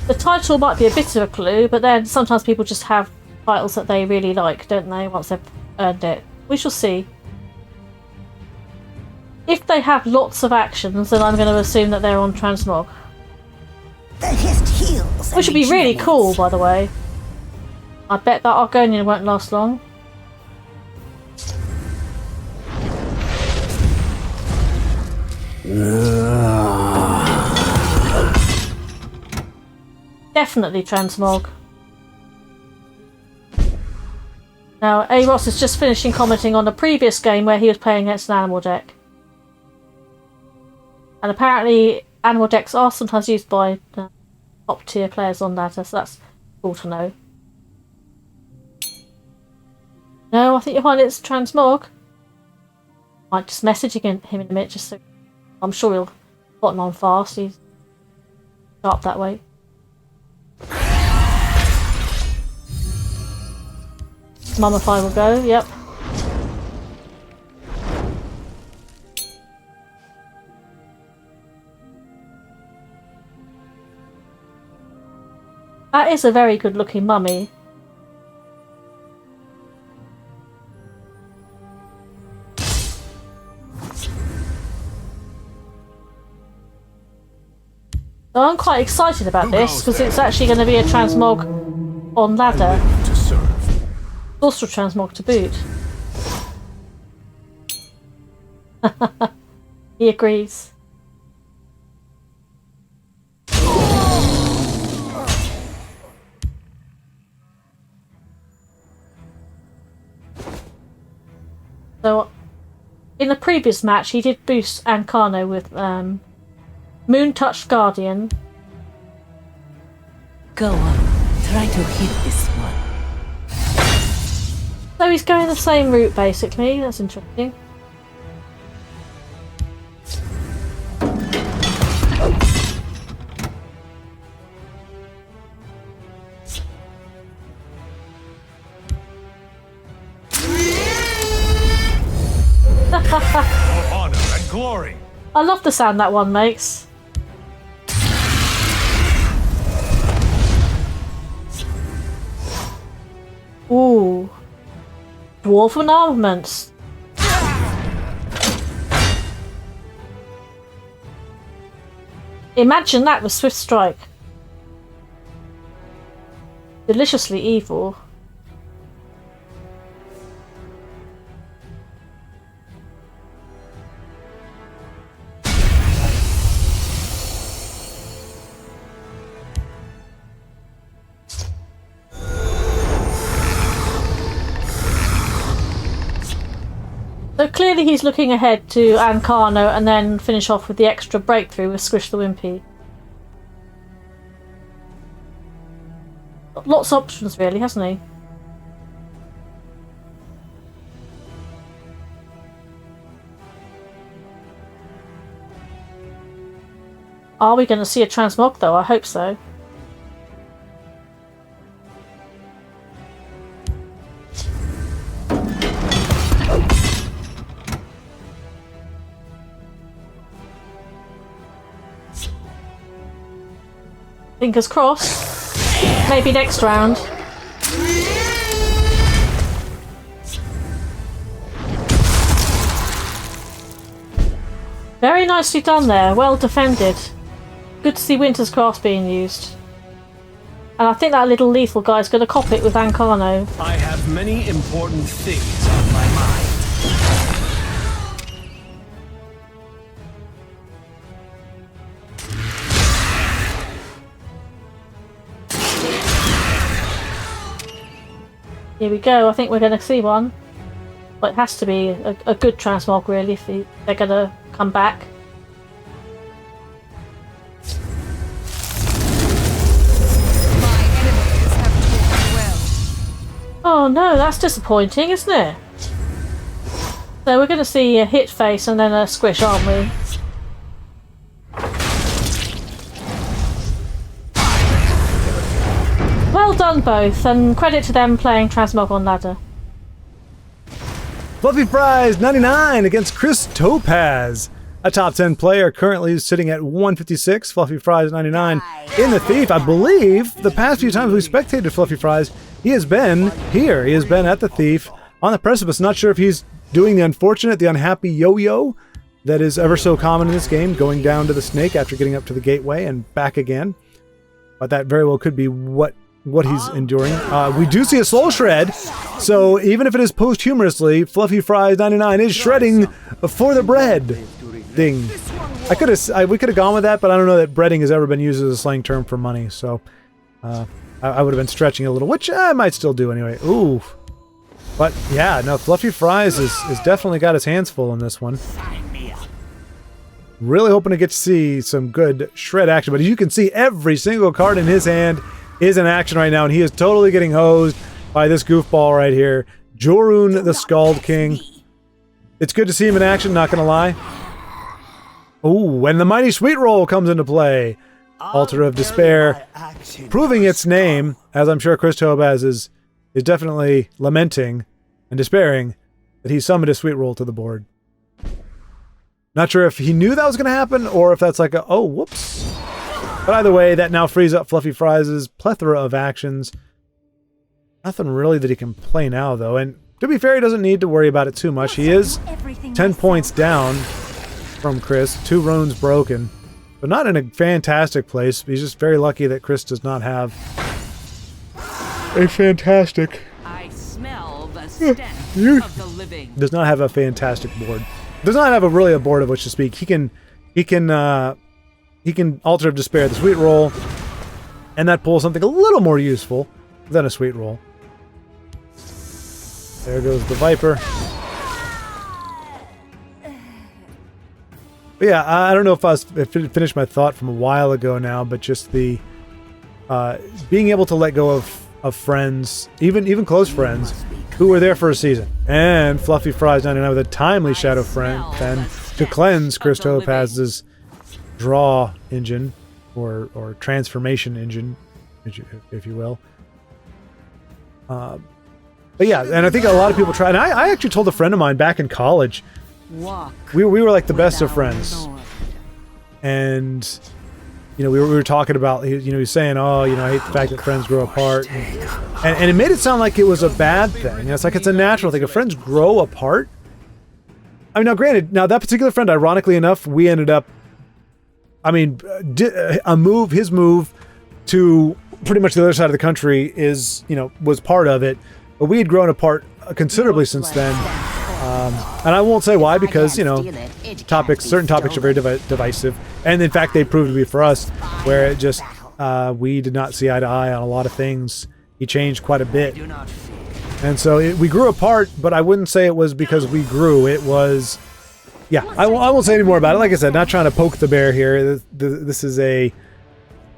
The title might be a bit of a clue, but then sometimes people just have titles that they really like, don't they, once they've earned it. We shall see. If they have lots of actions, then I'm going to assume that they're on Transmog. The hist heals. Which would be really cool, by the way. I bet that Argonian won't last long. Definitely Transmog. Now, Ross is just finishing commenting on a previous game where he was playing against an animal deck. And apparently animal decks are sometimes used by top tier players on ladder, so that's cool to know. No, I think you'll find it's Transmog. Might just message him in a minute, just so I'm sure he'll button on fast. He's sharp that way. Mummify will go, yep. That is a very good looking mummy. So I'm quite excited about this because it's actually going to be a transmog on ladder. To serve. Also transmog to boot. He agrees. So, in the previous match, he did boost Ancano with Moon Touched Guardian. Go on, try to hit this one. So he's going the same route, basically. That's interesting. For honor and glory. I love the sound that one makes. Ooh. Dwarven armaments. Imagine that with Swift Strike. Deliciously evil. So clearly he's looking ahead to Ancano and then finish off with the extra breakthrough with Squish the Wimpy. Lots of options really, hasn't he? Are we going to see a transmog though? I hope so. Fingers crossed. Maybe next round. Very nicely done there. Well defended. Good to see Winter's Craft being used. And I think that little lethal guy's going to cop it with Ancano. I have many important things on my mind. Here we go. I think we're going to see one. But it has to be a good transmog, really, if they're going to come back. My enemies have torn well. Oh no, that's disappointing, isn't it? So we're going to see a hit face and then a squish, aren't we? Well done both, and credit to them playing transmog on ladder. Fluffy Fries 99 against Chris Topaz. A top 10 player currently sitting at 156. Fluffy Fries 99 in the Thief. I believe the past few times we spectated Fluffy Fries, he has been here. He has been at the Thief on the precipice. Not sure if he's doing the unfortunate, the unhappy yo-yo that is ever so common in this game, going down to the snake after getting up to the gateway and back again. But that very well could be what he's enduring. We do see a soul shred, so even if it is posthumously, Fluffy Fries 99 is shredding for the bread. Ding. We could have gone with that, but I don't know that breading has ever been used as a slang term for money, so I would have been stretching a little, which I might still do anyway. Ooh. But yeah, no, Fluffy Fries is definitely got his hands full in this one. Really hoping to get to see some good shred action, but as you can see, every single card in his hand is in action right now, and he is totally getting hosed by this goofball right here, Jorun the Scald King. It's good to see him in action, not gonna lie. Ooh, and the mighty Sweet Roll comes into play. Altar of Despair, proving its name, as I'm sure Chris Topaz is definitely lamenting and despairing that he summoned a Sweet Roll to the board. Not sure if he knew that was going to happen, or if that's like a, oh, whoops. But either way, that now frees up Fluffy Fries' plethora of actions. Nothing really that he can play now, though. And to be fair, he doesn't need to worry about it too much. He is 10 points down from Chris. 2 runes broken. But not in a fantastic place. He's just very lucky that Chris does not have a fantastic... I smell the stench of the living. Does not have a fantastic board. Does not have a board of which to speak. He can Altar of Despair the Sweet Roll, and that pulls something a little more useful than a Sweet Roll. There goes the Viper. But yeah, I don't know if I finished my thought from a while ago now, but just the being able to let go of friends, even close friends, who were there for a season. And Fluffy Fries 99 with a timely Shadow Friend to cleanse Chris Topaz's draw engine, or transformation engine, if you will. But yeah, and I think a lot of people try, and I actually told a friend of mine back in college, we were like the best of friends. And you know, we were talking about, you know, he's saying, oh, you know, I hate the fact that friends grow apart. And it made it sound like it was a bad thing. It's like it's a natural thing. If friends grow apart, I mean, now granted, that particular friend, ironically enough, we ended up, I mean, his move to pretty much the other side of the country is, you know, was part of it. But we had grown apart considerably since then. And I won't say why, because, you know, certain topics are very divisive. And in fact, they proved to be for us, where it just, we did not see eye to eye on a lot of things. He changed quite a bit. And so we grew apart, but I wouldn't say it was because we grew. It was, yeah, I won't say any more about it. Like I said, not trying to poke the bear here. This is if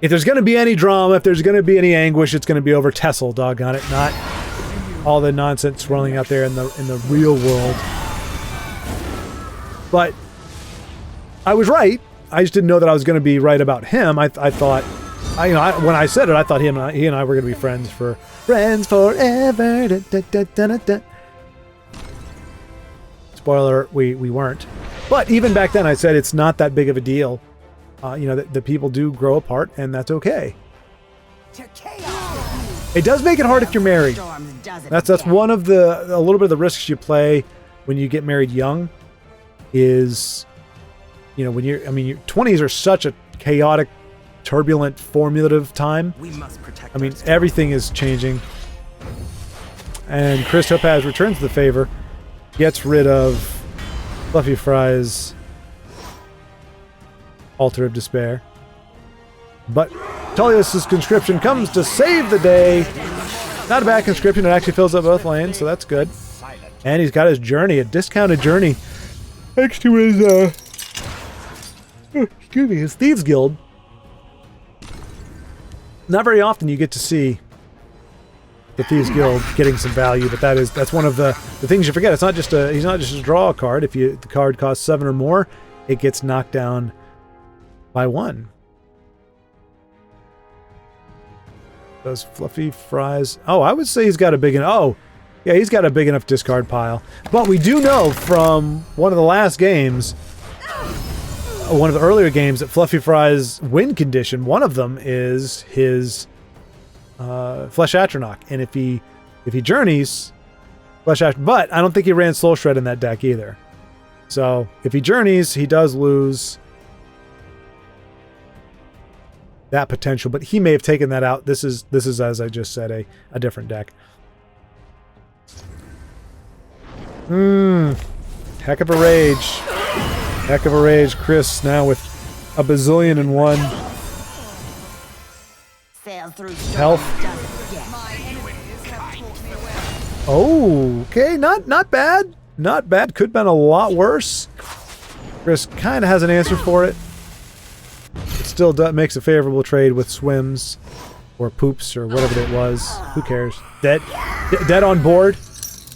there's going to be any drama, if there's going to be any anguish, it's going to be over TESL, doggone it, not all the nonsense swirling out there in the real world. But I was right. I just didn't know that I was going to be right about him. I thought, when I said it, I thought he and I were going to be friends forever. Da, da, da, da, da. Spoiler, we weren't. But even back then, I said it's not that big of a deal. The people do grow apart, and that's okay. It does make it hard if you're married. That's one of a little bit of the risks you play when you get married young. Is, your 20s are such a chaotic, turbulent, formulative time. We must protect. Everything is changing. And Chris Topaz returns the favor, gets rid of Fluffy Fry's Altar of Despair. But Tullius's conscription comes to save the day. Not a bad conscription. It actually fills up both lanes, so that's good. And he's got his journey, a discounted journey, next to his his Thieves Guild. Not very often you get to see the Thieves Guild getting some value, but that's one of the things you forget. It's not just he's not just a draw card. If the card costs 7 or more, it gets knocked down by 1. Those Fluffy Fries. Oh, I would say he's got a big enough. Oh, yeah, he's got a big enough discard pile. But we do know from one of the last games, one of the earlier games, that Fluffy Fry's win condition, one of them is his Flesh Atronach. And if he journeys, but I don't think he ran Soul Shred in that deck either. So if he journeys, he does lose that potential, but he may have taken that out. This is as I just said, a different deck. Heck of a rage. Heck of a rage. Chris now with a bazillion and 1 health. Oh, okay, not bad. Not bad. Could have been a lot worse. Chris kind of has an answer for it. It still makes a favorable trade with Swims or Poops or whatever it was. Who cares? Dead on board.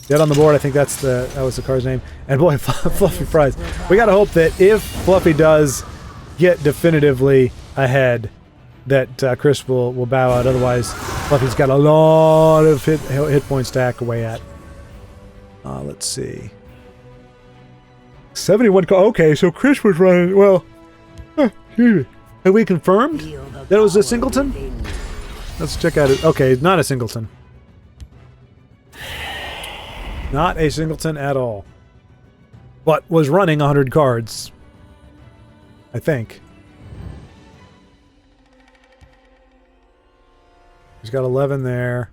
Dead on the board. I think that was the card's name. And boy, Fluffy Fries. We gotta hope that if Fluffy does get definitively ahead, that Chris will bow out. Otherwise, Fluffy's got a lot of hit points to hack away at. Let's see. 71. Okay, so Chris was running. Well, have we confirmed that it was a singleton? Let's check out it. Okay, not a singleton. Not a singleton at all. But was running 100 cards. I think. He's got 11 there.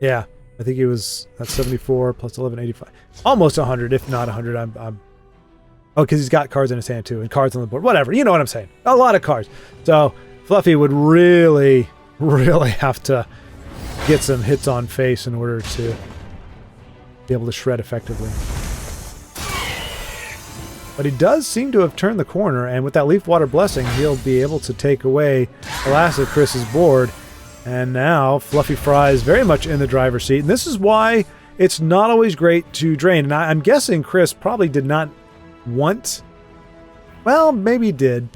Yeah, I think he was at 74 plus 11, 85. Almost 100, if not 100. Oh, because he's got cards in his hand too, and cards on the board. Whatever, you know what I'm saying. A lot of cards. So Fluffy would really, really have to get some hits on face in order to be able to shred effectively. But he does seem to have turned the corner, and with that Leaf Water Blessing, he'll be able to take away the last of Chris's board. And now Fluffy Fry is very much in the driver's seat, and this is why it's not always great to drain. And I'm guessing Chris probably did not want. Well, maybe he did.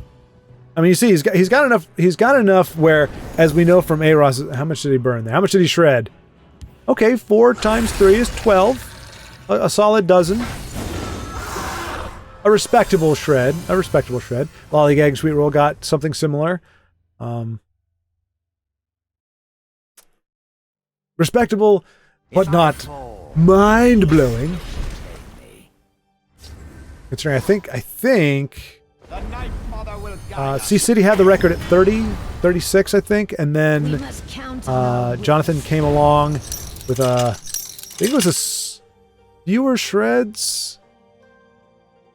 I mean, you see, he's got enough. He's got enough where, as we know from A-Ross, how much did he burn there? How much did he shred? Okay, 4 times 3 is 12. A solid dozen. A respectable shred. A respectable shred. Lollygag Sweet Roll got something similar. Respectable, but not mind-blowing. Considering I think Sea City had the record at 30, 36, I think, and then Jonathan came along with I think it was fewer shreds.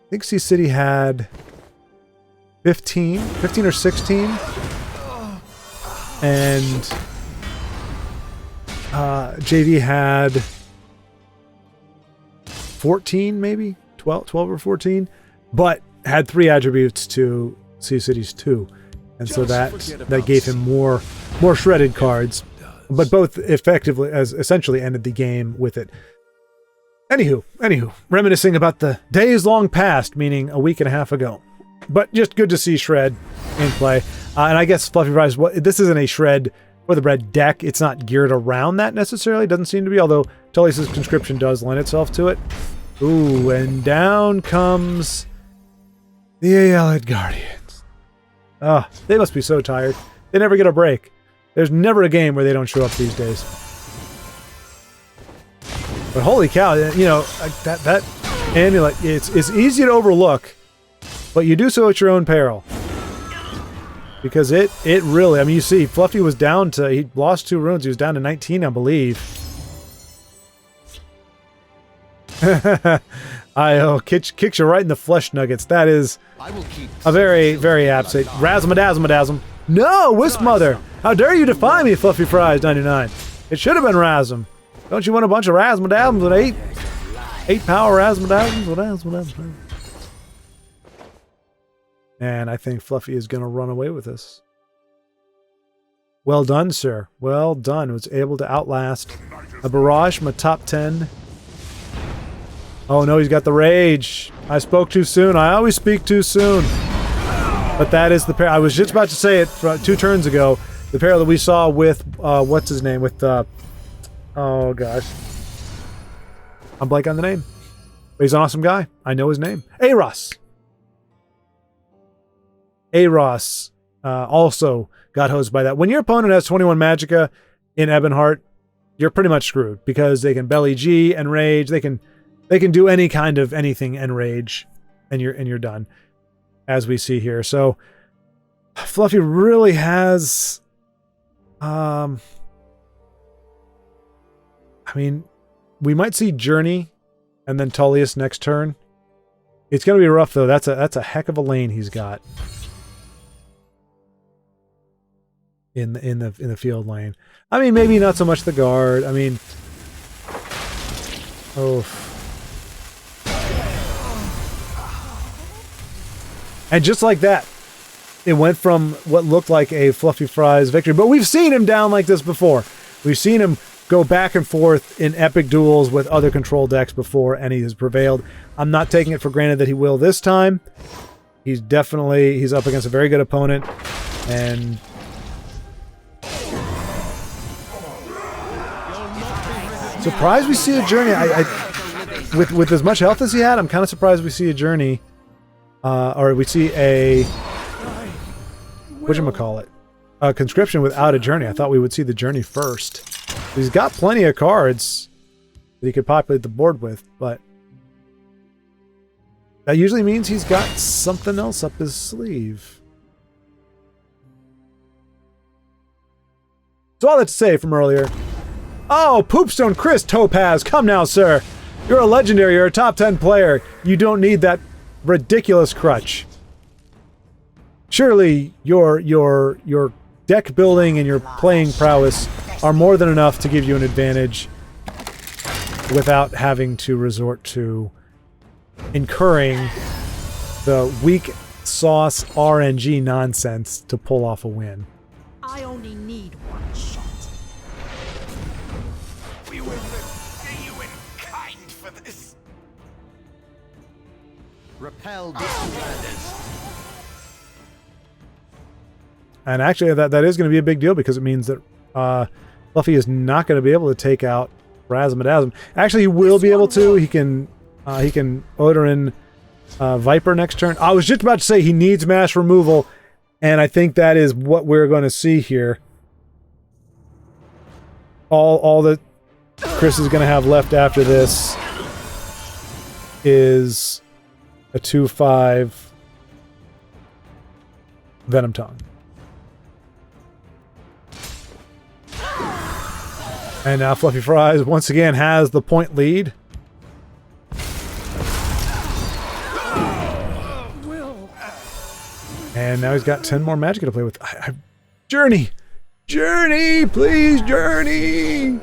I think Sea City had 15 or 16, and JV had 14, maybe 12 or 14, but had 3 attributes to Sea City's 2, and so that gave him more shredded cards, but both effectively essentially ended the game with it. Anywho, reminiscing about the days long past, meaning a week and a half ago. But just good to see Shred in play. And I guess Fluffy Fries, this isn't a Shred for the Bread deck. It's not geared around that necessarily. Doesn't seem to be, although Tullius's conscription does lend itself to it. Ooh, and down comes the Aelid Guardians. Ah, they must be so tired. They never get a break. There's never a game where they don't show up these days. But holy cow, you know, that amulet, it's easy to overlook, but you do so at your own peril. Because it really, I mean, you see, Fluffy was down to, he lost 2 runes, he was down to 19, I believe. Kicks you right in the flesh nuggets. That is a very, very apt say. Razum-a-dazzum-a-dazzum. No, Wisp Mother! How dare you defy me, Fluffy Fries 99? It should have been Razum. Don't you want a bunch of Razum-a-dazzums with 8 power Razum-a-dazzums? And I think Fluffy is going to run away with this. Well done, sir. Well done. Was able to outlast a barrage from a top 10. Oh no, he's got the rage. I spoke too soon. I always speak too soon. But that is the pair. I was just about to say it 2 turns ago. The pair that we saw with, what's his name? With, oh gosh. I'm blank on the name. But he's an awesome guy. I know his name. Aros. Aros also got hosed by that. When your opponent has 21 Magicka in Ebonheart, you're pretty much screwed because they can belly G and rage. They can do any kind of anything and rage, and you're done, as we see here. So Fluffy really has, I mean, we might see Journey and then Tullius next turn. It's gonna be rough though. That's a heck of a lane he's got in the field lane. I mean, maybe not so much the guard. I mean, oh. And just like that, it went from what looked like a Fluffy Fries victory. But we've seen him down like this before. We've seen him go back and forth in epic duels with other control decks before, and he has prevailed. I'm not taking it for granted that he will this time. He's up against a very good opponent. And surprised we see a Journey. With as much health as he had, I'm kind of surprised we see a Journey. Or we see a, whatchamacallit, a conscription without a Journey. I thought we would see the Journey first. He's got plenty of cards that he could populate the board with, but that usually means he's got something else up his sleeve. So all that to say from earlier. Oh, Poopstone Chris Topaz, come now, sir. You're a legendary, you're a top 10 player. You don't need that ridiculous crutch. Surely your deck building and your playing prowess are more than enough to give you an advantage without having to resort to incurring the weak sauce RNG nonsense to pull off a win. I only need one shot. We were the genuine kind for this. Repel discommanders. And actually, that is going to be a big deal because it means that Fluffy is not going to be able to take out Razum-a-dazzum. Actually, he will be able to. He can order in Viper next turn. I was just about to say he needs mass removal, and I think that is what we're going to see here. All that Chris is going to have left after this is a 2/5 Venom Tongue. And now Fluffy Fries once again has the point lead. And now he's got 10 more Magicka to play with. Journey! Journey! Please, Journey!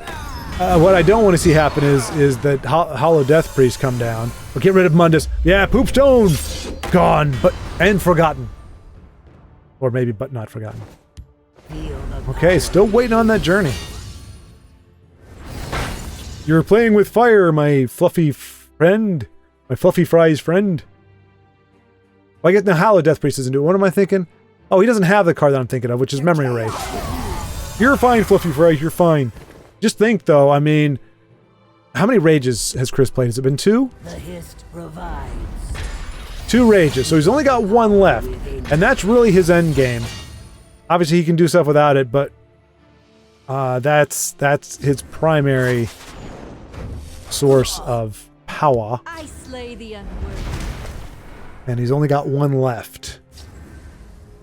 What I don't want to see happen is that Hollow Death Priest come down. Or get rid of Mundus. Yeah, Poopstone! Gone, and forgotten. Or maybe but not forgotten. Okay, still waiting on that Journey. You're playing with fire, my fluffy friend. My fluffy fries friend. Well, I guess now Hallow Death Priest isn't doing. What am I thinking? Oh, he doesn't have the card that I'm thinking of, which is Memory Ray. You're fine, fluffy fries. You're fine. Just think, though, I mean, how many rages has Chris played? Has it been 2? The hist provides. 2 rages, so he's only got 1 left, and that's really his end game. Obviously, he can do stuff without it, but that's his primary source of power. I slay the unworthy. And he's only got 1 left.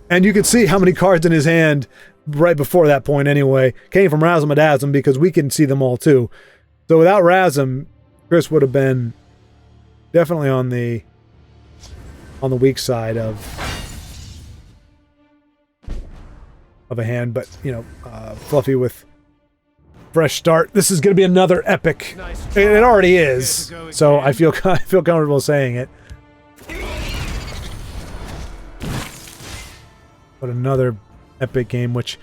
And you can see how many cards in his hand right before that point anyway came from Razum because we can see them all too. So without Razum, Chris would have been definitely on the weak side of a hand, but you know, Fluffy with fresh start. This is going to be another epic. It already is. So I feel comfortable saying it. But another epic game, which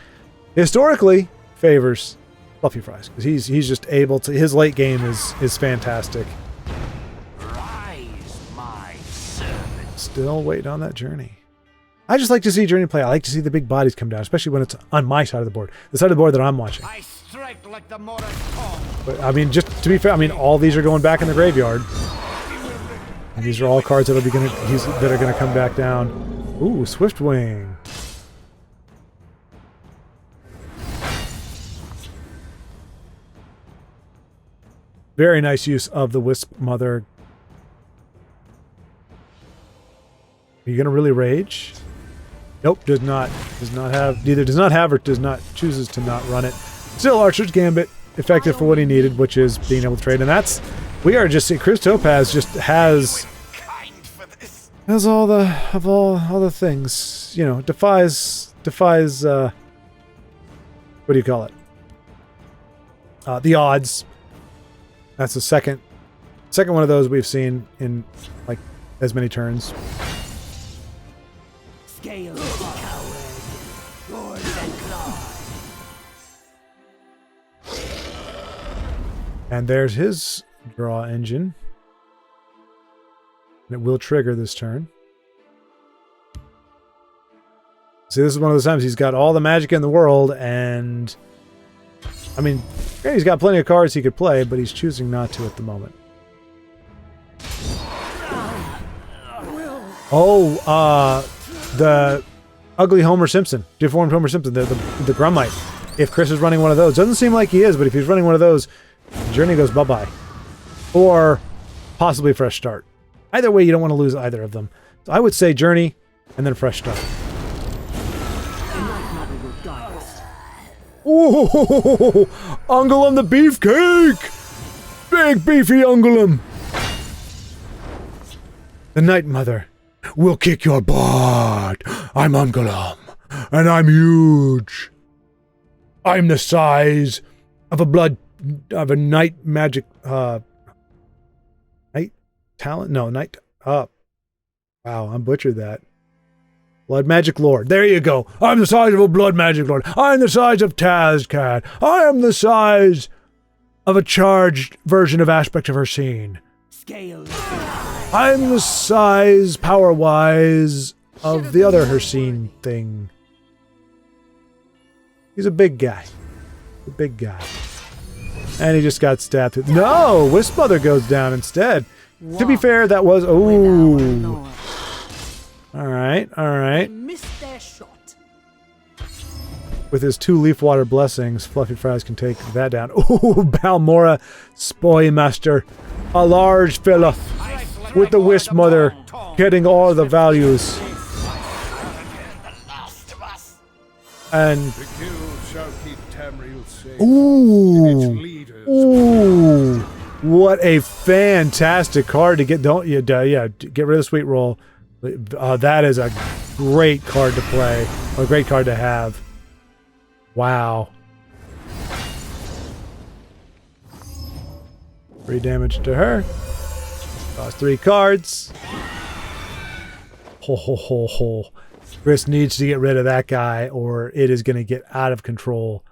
historically favors Fluffy Fries, because he's just able to. His late game is fantastic. Rise, my servant. Still waiting on that Journey. I just like to see Journey play. I like to see the big bodies come down, especially when it's on my side of the board, the side of the board that I'm watching. I strike like the Moratorium. But I mean, just to be fair, I mean all these are going back in the graveyard, and these are all cards that are gonna come back down. Ooh, Swiftwing. Very nice use of the Wisp Mother. Are you gonna really rage? Nope, does not have, neither does not have or does not, chooses to not run it. Still Archer's Gambit, effective for what he needed, which is being able to trade, and that's, we are just seeing, Chris Topaz just has all the things, you know, defies, what do you call it? The odds. That's the second one of those we've seen in like as many turns. Scale coward. Swords and claws. And there's his draw engine. And it will trigger this turn. See, this is one of those times he's got all the magic in the world, and I mean, he's got plenty of cards he could play, but he's choosing not to at the moment. Oh, the ugly Homer Simpson, deformed Homer Simpson, the Grummite. If Chris is running one of those, doesn't seem like he is, but if he's running one of those, Journey goes bye-bye. Or possibly Fresh Start. Either way, you don't want to lose either of them. So I would say Journey and then Fresh Start. Ooh, Ungulum the Beefcake! Big beefy Ungulum! The Night Mother will kick your butt. I'm Ungulum, and I'm huge. I'm the size of a night magic, night talent? No, night, wow, I butchered that. Blood Magic Lord. There you go. I'm the size of a Blood Magic Lord. I'm the size of Tazcat. I am the size of a charged version of Aspect of Hercene. I'm the size, power-wise, of the other Hercene thing. He's a big guy. A big guy. And he just got stabbed. No! Wisp Mother goes down instead. To be fair, that was... Ooh. Alright, alright. Missed their shot. With his 2 Leafwater Blessings, Fluffy Fries can take that down. Ooh, Balmora Spoymaster. A large fella with the Wisp Mother getting all the values. And... Ooh! Ooh! What a fantastic card to get. Don't you? Yeah, get rid of Sweet Roll. That is a great card to play, or a great card to have. Wow. 3 damage to her. Lost 3 cards. Ho ho ho ho. Chris needs to get rid of that guy, or it is going to get out of control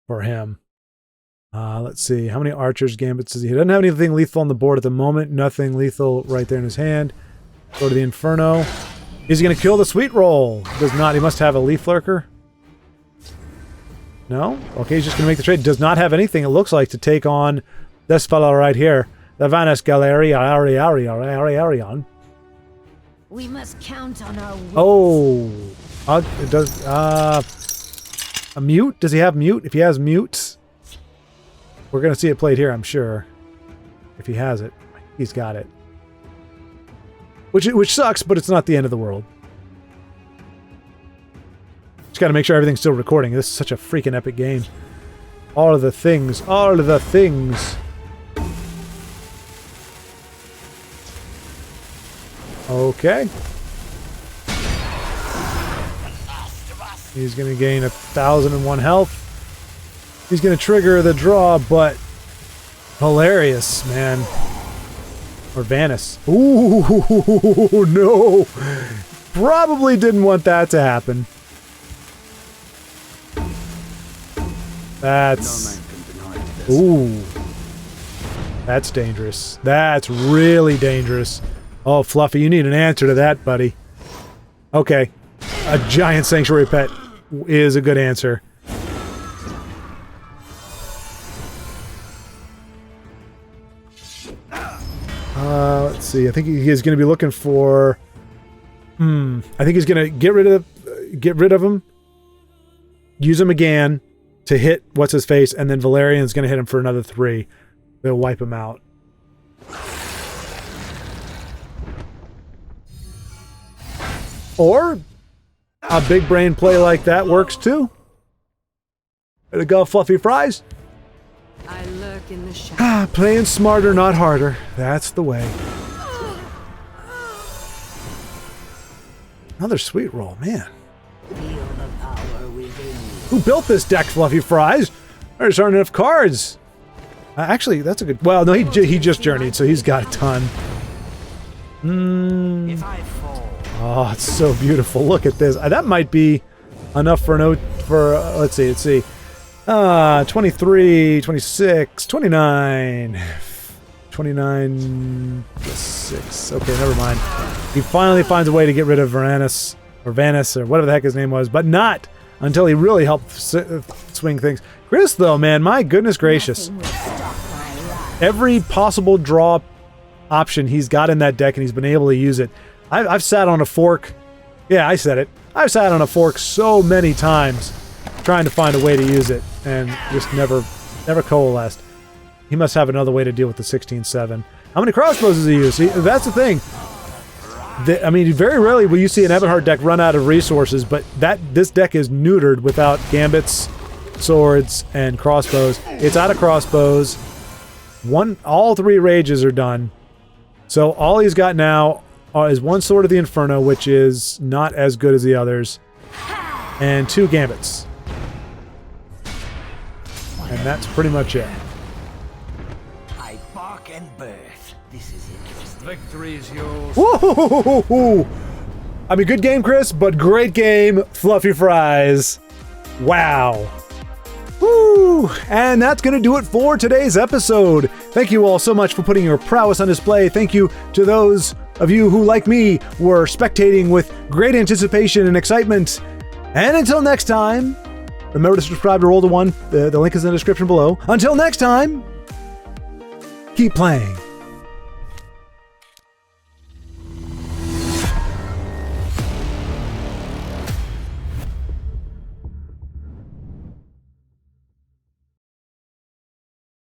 for him. Let's see. How many archers gambits does he? He doesn't have anything lethal on the board at the moment. Nothing lethal right there in his hand. Go to the Inferno. Is he going to kill the Sweet Roll? Does not. He must have a Leaf Lurker. No? Okay, he's just going to make the trade. Does not have anything, it looks like, to take on this fellow right here. The Vanis Galerion. We must count on our wits. Oh. It does... a mute? Does he have mute? If he has mute, we're going to see it played here, I'm sure. If he has it. He's got it. Which sucks, but it's not the end of the world. Just got to make sure everything's still recording. This is such a freaking epic game. All of the things. All of the things. Okay. He's going to gain 1,001 health. He's going to trigger the draw, but hilarious, man. Or Vanis. Ooh, no. Probably didn't want that to happen. That's... Ooh. That's dangerous. That's really dangerous. Oh, Fluffy, you need an answer to that, buddy. Okay. A giant sanctuary pet is a good answer. Let's see. I think he is going to be looking for... I think he's going to get rid of him. Use him again to hit what's-his-face, and then Valerian's going to hit him for another 3. They'll wipe him out. Or a big brain play like that works too. Way to go, Fluffy Fries. I lurk in the shadows. Playing smarter, not harder. That's the way. Another Sweet Roll, man. Who built this deck, Fluffy Fries? There's aren't enough cards. Actually, that's a good... Well, no, he just journeyed, so he's got a ton. If I fall... Oh, it's so beautiful. Look at this. That might be enough for let's see. 23, 26, 29. 29 plus 6. Okay, never mind. He finally finds a way to get rid of Vanis, or whatever the heck his name was, but not until he really helped swing things. Chris, though, man, my goodness gracious. Every possible draw option he's got in that deck, and he's been able to use it. I've sat on a fork. Yeah, I said it. I've sat on a fork so many times trying to find a way to use it, and just never coalesced. He must have another way to deal with the 16-7. How many crossbows does he use? See, that's the thing. I mean, very rarely will you see an Ebonheart deck run out of resources, but this deck is neutered without gambits, swords, and crossbows. It's out of crossbows. All 3 rages are done. So all he's got now is 1 Sword of the Inferno, which is not as good as the others, and 2 gambits. And that's pretty much it. I bark and birth. This is interesting. Victory is yours. Woo! I mean, good game, Chris, but great game, Fluffy Fries. Wow. Woo! And that's going to do it for today's episode. Thank you all so much for putting your prowess on display. Thank you to those of you who, like me, were spectating with great anticipation and excitement. And until next time, remember to subscribe to Roll to One. The link is in the description below. Until next time, keep playing.